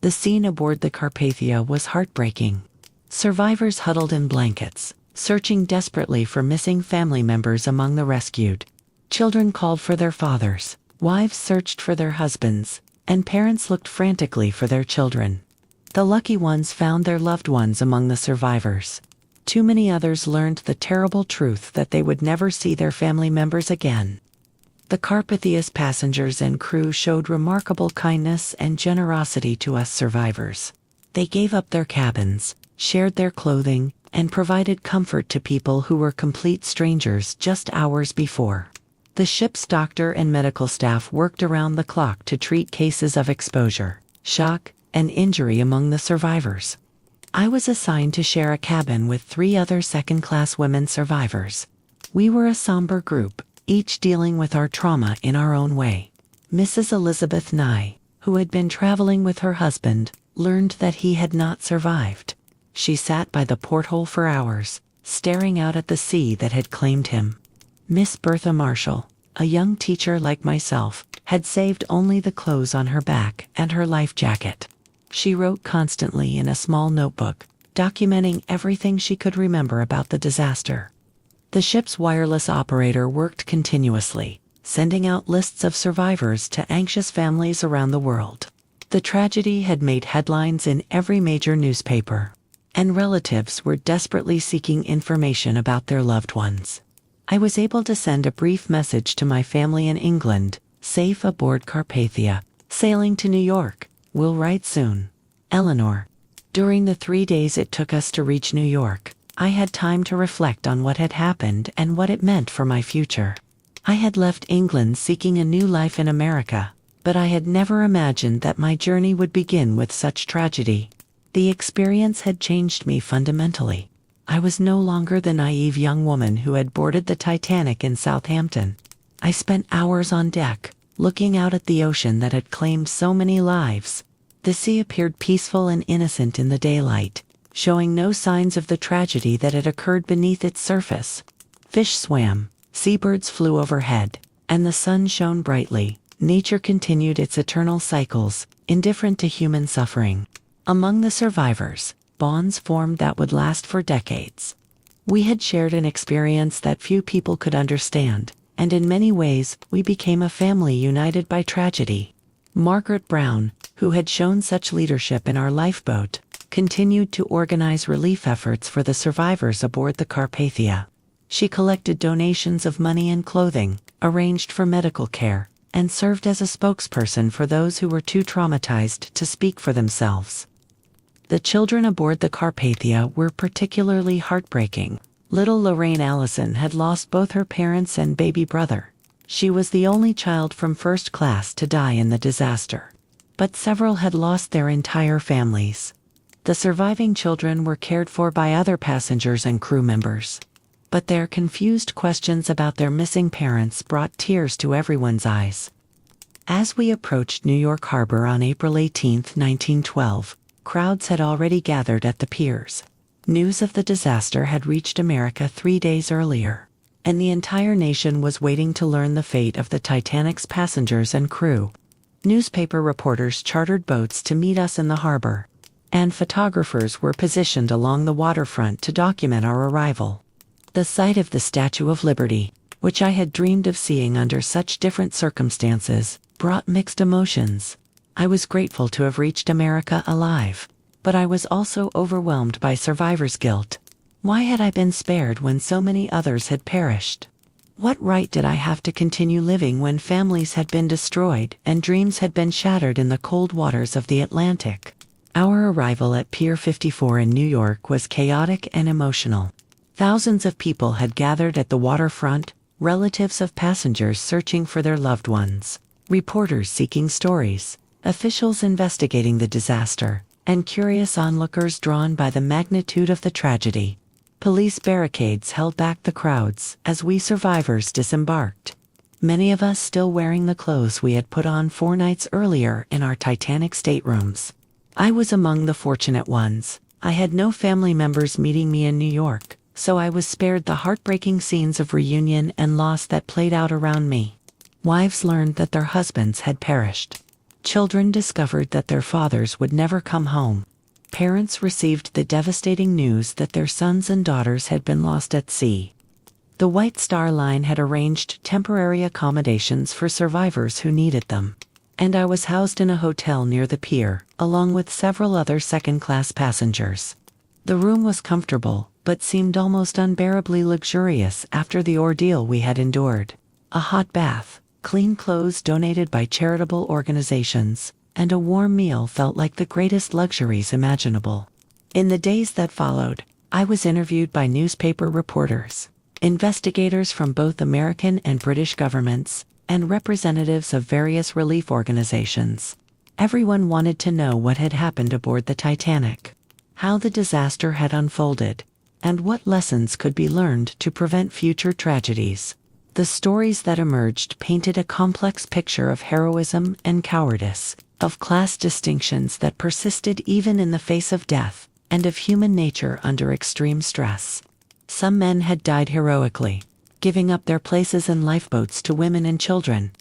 The scene aboard the Carpathia was heartbreaking. Survivors huddled in blankets, searching desperately for missing family members among the rescued. Children called for their fathers, wives searched for their husbands, and parents looked frantically for their children. The lucky ones found their loved ones among the survivors. Too many others learned the terrible truth that they would never see their family members again. The Carpathia's passengers and crew showed remarkable kindness and generosity to us survivors. They gave up their cabins, shared their clothing, and provided comfort to people who were complete strangers just hours before. The ship's doctor and medical staff worked around the clock to treat cases of exposure, shock, and injury among the survivors. I was assigned to share a cabin with 3 other second-class women survivors. We were a somber group, each dealing with our trauma in our own way. Mrs. Elizabeth Nye, who had been traveling with her husband, learned that he had not survived. She sat by the porthole for hours, staring out at the sea that had claimed him. Miss Bertha Marshall, a young teacher like myself, had saved only the clothes on her back and her life jacket. She wrote constantly in a small notebook, documenting everything she could remember about the disaster. The ship's wireless operator worked continuously, sending out lists of survivors to anxious families around the world. The tragedy had made headlines in every major newspaper, and relatives were desperately seeking information about their loved ones. I was able to send a brief message to my family in England, safe aboard Carpathia, sailing to New York. We'll write soon. Eleanor. During the 3 days it took us to reach New York, I had time to reflect on what had happened and what it meant for my future. I had left England seeking a new life in America, but I had never imagined that my journey would begin with such tragedy. The experience had changed me fundamentally. I was no longer the naive young woman who had boarded the Titanic in Southampton. I spent hours on deck, looking out at the ocean that had claimed so many lives. The sea appeared peaceful and innocent in the daylight, showing no signs of the tragedy that had occurred beneath its surface. Fish swam, seabirds flew overhead, and the sun shone brightly. Nature continued its eternal cycles, indifferent to human suffering. Among the survivors, bonds formed that would last for decades. We had shared an experience that few people could understand, and in many ways, we became a family united by tragedy. Margaret Brown, who had shown such leadership in our lifeboat, continued to organize relief efforts for the survivors aboard the Carpathia. She collected donations of money and clothing, arranged for medical care, and served as a spokesperson for those who were too traumatized to speak for themselves. The children aboard the Carpathia were particularly heartbreaking. Little Lorraine Allison had lost both her parents and baby brother. She was the only child from first class to die in the disaster. But several had lost their entire families. The surviving children were cared for by other passengers and crew members. But their confused questions about their missing parents brought tears to everyone's eyes. As we approached New York Harbor on April 18, 1912, crowds had already gathered at the piers. News of the disaster had reached America 3 days earlier, and the entire nation was waiting to learn the fate of the Titanic's passengers and crew. Newspaper reporters chartered boats to meet us in the harbor, and photographers were positioned along the waterfront to document our arrival. The sight of the Statue of Liberty, which I had dreamed of seeing under such different circumstances, brought mixed emotions. I was grateful to have reached America alive, but I was also overwhelmed by survivor's guilt. Why had I been spared when so many others had perished? What right did I have to continue living when families had been destroyed and dreams had been shattered in the cold waters of the Atlantic? Our arrival at Pier 54 in New York was chaotic and emotional. Thousands of people had gathered at the waterfront, relatives of passengers searching for their loved ones, reporters seeking stories, officials investigating the disaster, and curious onlookers drawn by the magnitude of the tragedy. Police barricades held back the crowds as we survivors disembarked, many of us still wearing the clothes we had put on 4 nights earlier in our Titanic staterooms. I was among the fortunate ones, I had no family members meeting me in New York, so I was spared the heartbreaking scenes of reunion and loss that played out around me. Wives learned that their husbands had perished. Children discovered that their fathers would never come home. Parents received the devastating news that their sons and daughters had been lost at sea. The White Star Line had arranged temporary accommodations for survivors who needed them, and I was housed in a hotel near the pier, along with several other second-class passengers. The room was comfortable, but seemed almost unbearably luxurious after the ordeal we had endured. A hot bath, clean clothes donated by charitable organizations, and a warm meal felt like the greatest luxuries imaginable. In the days that followed, I was interviewed by newspaper reporters, investigators from both American and British governments, and representatives of various relief organizations. Everyone wanted to know what had happened aboard the Titanic, how the disaster had unfolded, and what lessons could be learned to prevent future tragedies. The stories that emerged painted a complex picture of heroism and cowardice, of class distinctions that persisted even in the face of death, and of human nature under extreme stress. Some men had died heroically, giving up their places in lifeboats to women and children.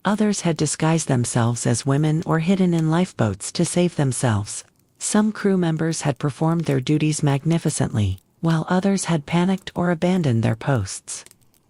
Others had disguised themselves as women or hidden in lifeboats to save themselves. Some crew members had performed their duties magnificently, while others had panicked or abandoned their posts.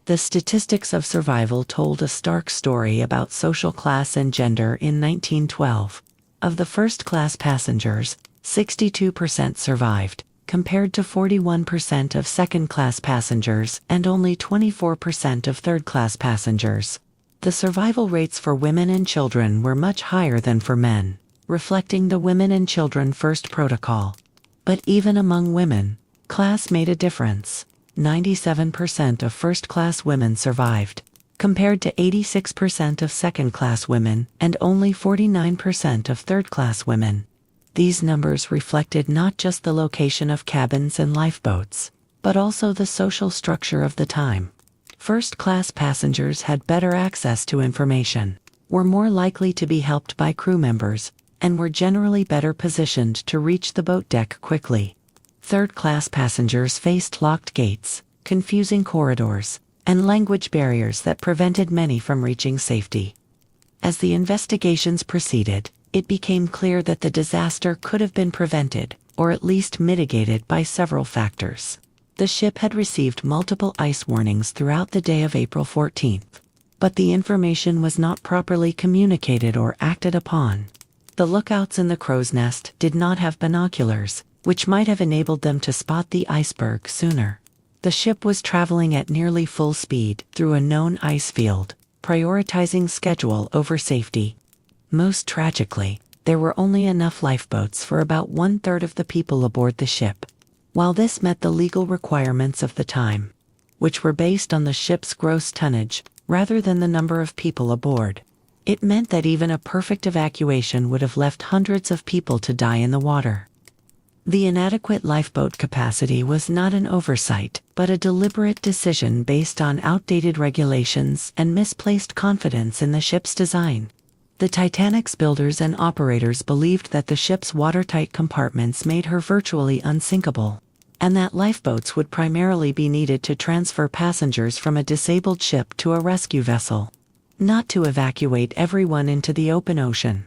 The statistics of survival told a stark story about social class and gender in 1912. Of the first-class passengers, 62% survived, compared to 41% of second-class passengers and only 24% of third-class passengers. The survival rates for women and children were much higher than for men, reflecting the women and children first protocol. But even among women, class made a difference. 97% of first-class women survived, compared to 86% of second-class women and only 49% of third-class women. These numbers reflected not just the location of cabins and lifeboats, but also the social structure of the time. First-class passengers had better access to information, were more likely to be helped by crew members, and were generally better positioned to reach the boat deck quickly. Third-class passengers faced locked gates, confusing corridors, and language barriers that prevented many from reaching safety. As the investigations proceeded, it became clear that the disaster could have been prevented, or at least mitigated by several factors. The ship had received multiple ice warnings throughout the day of April 14th, but the information was not properly communicated or acted upon. The lookouts in the crow's nest did not have binoculars, which might have enabled them to spot the iceberg sooner. The ship was traveling at nearly full speed through a known ice field, prioritizing schedule over safety. Most tragically, there were only enough lifeboats for about 1/3 of the people aboard the ship. While this met the legal requirements of the time, which were based on the ship's gross tonnage rather than the number of people aboard, it meant that even a perfect evacuation would have left hundreds of people to die in the water. The inadequate lifeboat capacity was not an oversight, but a deliberate decision based on outdated regulations and misplaced confidence in the ship's design. The Titanic's builders and operators believed that the ship's watertight compartments made her virtually unsinkable, and that lifeboats would primarily be needed to transfer passengers from a disabled ship to a rescue vessel, not to evacuate everyone into the open ocean.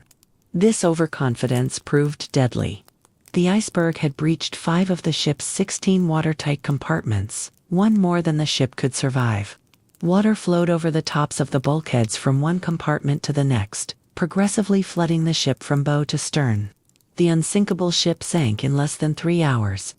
This overconfidence proved deadly. The iceberg had breached 5 of the ship's 16 watertight compartments, one more than the ship could survive. Water flowed over the tops of the bulkheads from one compartment to the next, progressively flooding the ship from bow to stern. The unsinkable ship sank in less than 3 hours.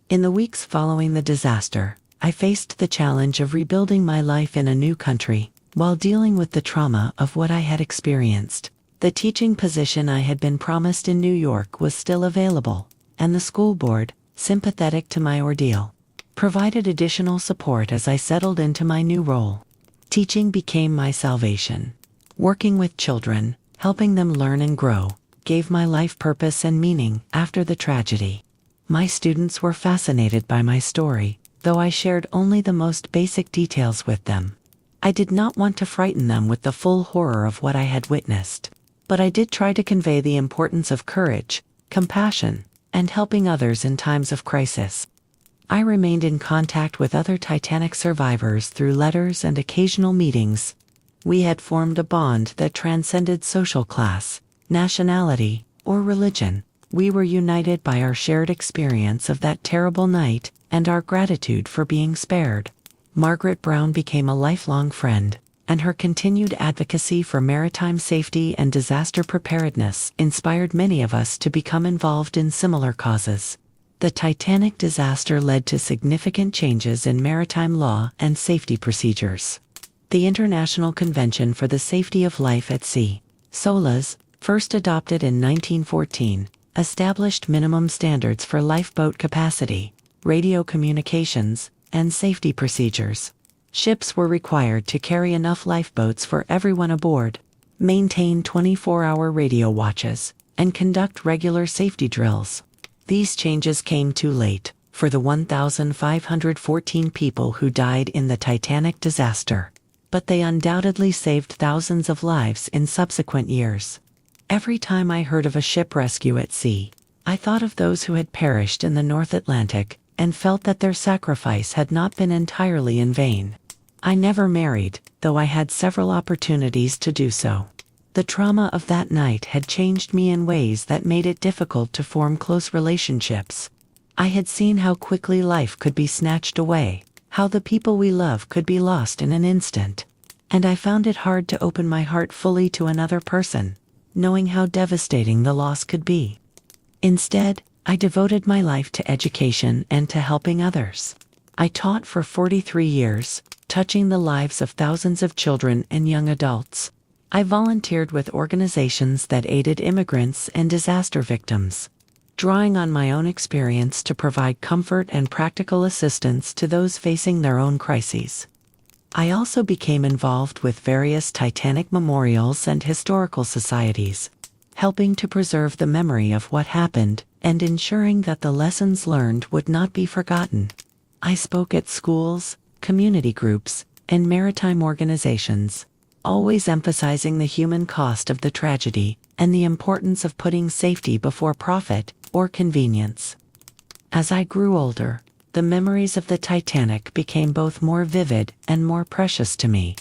In the weeks following the disaster, I faced the challenge of rebuilding my life in a new country, while dealing with the trauma of what I had experienced. The teaching position I had been promised in New York was still available, and the school board, sympathetic to my ordeal, provided additional support as I settled into my new role. Teaching became my salvation. Working with children, helping them learn and grow, gave my life purpose and meaning after the tragedy. My students were fascinated by my story, though I shared only the most basic details with them. I did not want to frighten them with the full horror of what I had witnessed, but I did try to convey the importance of courage, compassion, and helping others in times of crisis. I remained in contact with other Titanic survivors through letters and occasional meetings. We had formed a bond that transcended social class, nationality, or religion. We were united by our shared experience of that terrible night and our gratitude for being spared. Margaret Brown became a lifelong friend, and her continued advocacy for maritime safety and disaster preparedness inspired many of us to become involved in similar causes. The Titanic disaster led to significant changes in maritime law and safety procedures. The International Convention for the Safety of Life at Sea, SOLAS, first adopted in 1914, established minimum standards for lifeboat capacity, radio communications, and safety procedures. Ships were required to carry enough lifeboats for everyone aboard, maintain 24-hour radio watches, and conduct regular safety drills. These changes came too late for the 1,514 people who died in the Titanic disaster, but they undoubtedly saved thousands of lives in subsequent years. Every time I heard of a ship rescue at sea, I thought of those who had perished in the North Atlantic and felt that their sacrifice had not been entirely in vain. I never married, though I had several opportunities to do so. The trauma of that night had changed me in ways that made it difficult to form close relationships. I had seen how quickly life could be snatched away, how the people we love could be lost in an instant. And I found it hard to open my heart fully to another person, knowing how devastating the loss could be. Instead, I devoted my life to education and to helping others. I taught for 43 years, touching the lives of thousands of children and young adults. I volunteered with organizations that aided immigrants and disaster victims, drawing on my own experience to provide comfort and practical assistance to those facing their own crises. I also became involved with various Titanic memorials and historical societies, helping to preserve the memory of what happened and ensuring that the lessons learned would not be forgotten. I spoke at schools, community groups, and maritime organizations, always emphasizing the human cost of the tragedy and the importance of putting safety before profit or convenience. As I grew older, the memories of the Titanic became both more vivid and more precious to me.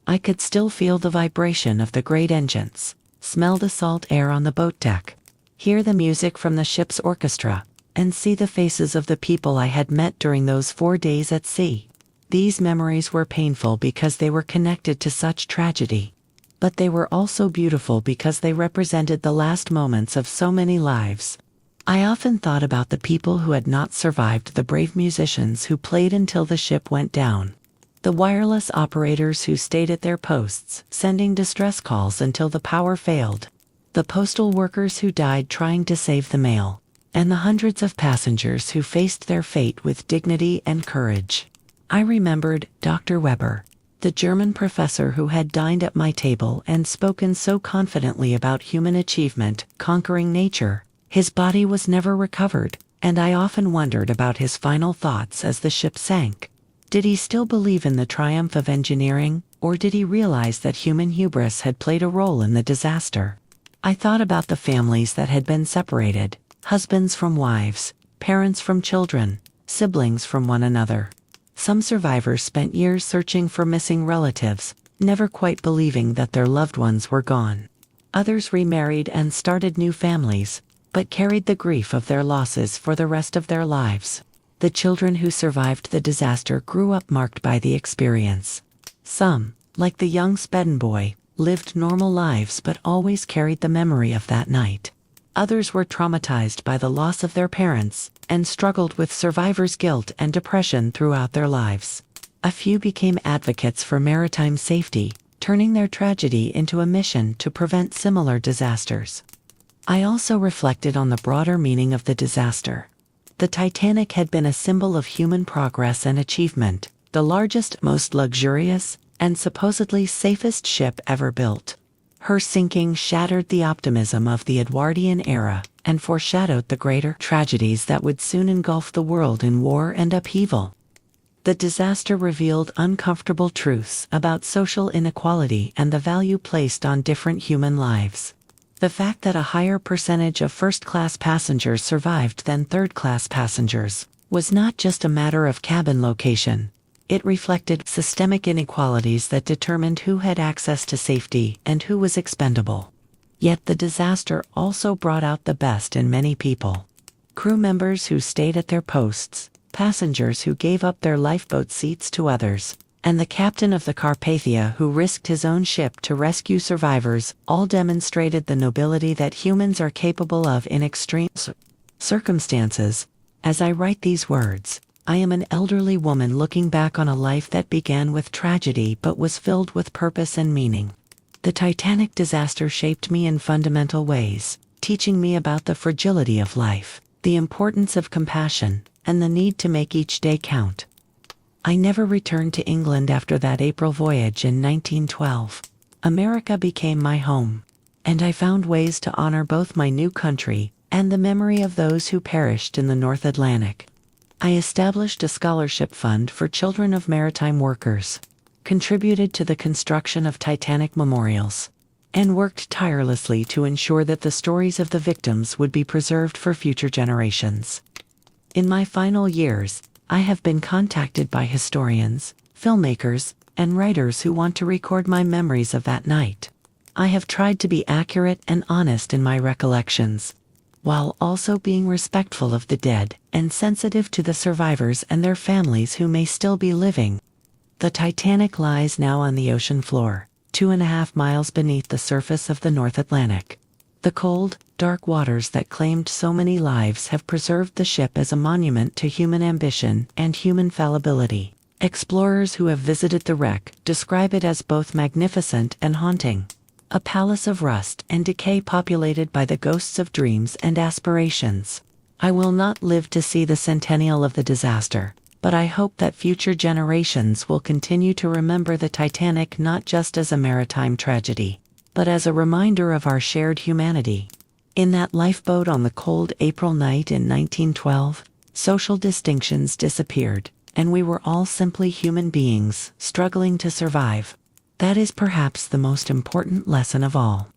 I could still feel the vibration of the great engines, smell the salt air on the boat deck, hear the music from the ship's orchestra, and see the faces of the people I had met during those 4 days at sea. These memories were painful because they were connected to such tragedy, but they were also beautiful because they represented the last moments of so many lives. I often thought about the people who had not survived, the brave musicians who played until the ship went down, the wireless operators who stayed at their posts, sending distress calls until the power failed, the postal workers who died trying to save the mail, and the hundreds of passengers who faced their fate with dignity and courage. I remembered Dr. Weber, the German professor who had dined at my table and spoken so confidently about human achievement, conquering nature. His body was never recovered, and I often wondered about his final thoughts as the ship sank. Did he still believe in the triumph of engineering, or did he realize that human hubris had played a role in the disaster? I thought about the families that had been separated, husbands from wives, parents from children, siblings from one another. Some survivors spent years searching for missing relatives, never quite believing that their loved ones were gone. Others remarried and started new families, but carried the grief of their losses for the rest of their lives. The children who survived the disaster grew up marked by the experience. Some, like the young Spedden boy, lived normal lives but always carried the memory of that night. Others were traumatized by the loss of their parents and struggled with survivor's guilt and depression throughout their lives. A few became advocates for maritime safety, turning their tragedy into a mission to prevent similar disasters. I also reflected on the broader meaning of the disaster. The Titanic had been a symbol of human progress and achievement, the largest, most luxurious, and supposedly safest ship ever built. Her sinking shattered the optimism of the Edwardian era and foreshadowed the greater tragedies that would soon engulf the world in war and upheaval. The disaster revealed uncomfortable truths about social inequality and the value placed on different human lives. The fact that a higher percentage of first-class passengers survived than third-class passengers was not just a matter of cabin location. It reflected systemic inequalities that determined who had access to safety and who was expendable. Yet the disaster also brought out the best in many people. Crew members who stayed at their posts, passengers who gave up their lifeboat seats to others, and the captain of the Carpathia who risked his own ship to rescue survivors, all demonstrated the nobility that humans are capable of in extreme circumstances. As I write these words, I am an elderly woman looking back on a life that began with tragedy but was filled with purpose and meaning. The Titanic disaster shaped me in fundamental ways, teaching me about the fragility of life, the importance of compassion, and the need to make each day count. I never returned to England after that April voyage in 1912. America became my home, and I found ways to honor both my new country and the memory of those who perished in the North Atlantic. I established a scholarship fund for children of maritime workers, contributed to the construction of Titanic memorials, and worked tirelessly to ensure that the stories of the victims would be preserved for future generations. In my final years, I have been contacted by historians, filmmakers, and writers who want to record my memories of that night. I have tried to be accurate and honest in my recollections, while also being respectful of the dead and sensitive to the survivors and their families who may still be living. The Titanic lies now on the ocean floor, 2.5 miles beneath the surface of the North Atlantic. The cold, dark waters that claimed so many lives have preserved the ship as a monument to human ambition and human fallibility. Explorers who have visited the wreck describe it as both magnificent and haunting. A palace of rust and decay populated by the ghosts of dreams and aspirations. I will not live to see the centennial of the disaster, but I hope that future generations will continue to remember the Titanic not just as a maritime tragedy, but as a reminder of our shared humanity. In that lifeboat on the cold April night in 1912, social distinctions disappeared, and we were all simply human beings struggling to survive. That is perhaps the most important lesson of all.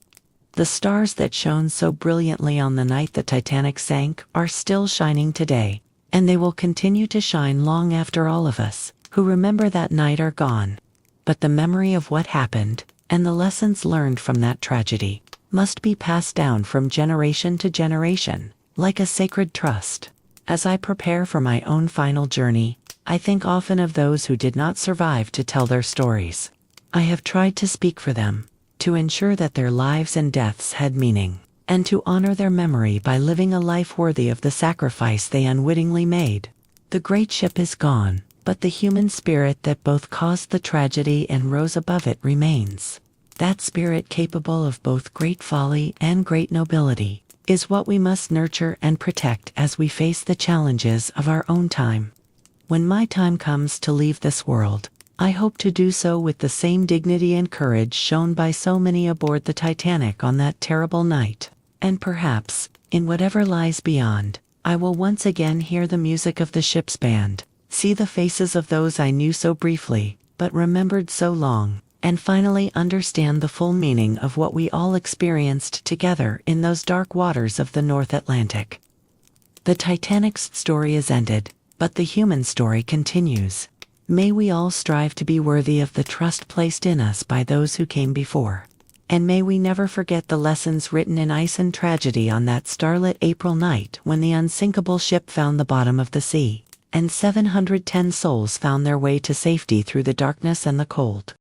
The stars that shone so brilliantly on the night the Titanic sank are still shining today, and they will continue to shine long after all of us who remember that night are gone. But the memory of what happened, and the lessons learned from that tragedy, must be passed down from generation to generation, like a sacred trust. As I prepare for my own final journey, I think often of those who did not survive to tell their stories. I have tried to speak for them, to ensure that their lives and deaths had meaning, and to honor their memory by living a life worthy of the sacrifice they unwittingly made. The great ship is gone, but the human spirit that both caused the tragedy and rose above it remains. That spirit capable of both great folly and great nobility is what we must nurture and protect as we face the challenges of our own time. When my time comes to leave this world, I hope to do so with the same dignity and courage shown by so many aboard the Titanic on that terrible night. And perhaps, in whatever lies beyond, I will once again hear the music of the ship's band, see the faces of those I knew so briefly, but remembered so long, and finally understand the full meaning of what we all experienced together in those dark waters of the North Atlantic. The Titanic's story is ended, but the human story continues. May we all strive to be worthy of the trust placed in us by those who came before. And may we never forget the lessons written in ice and tragedy on that starlit April night when the unsinkable ship found the bottom of the sea, and 710 souls found their way to safety through the darkness and the cold.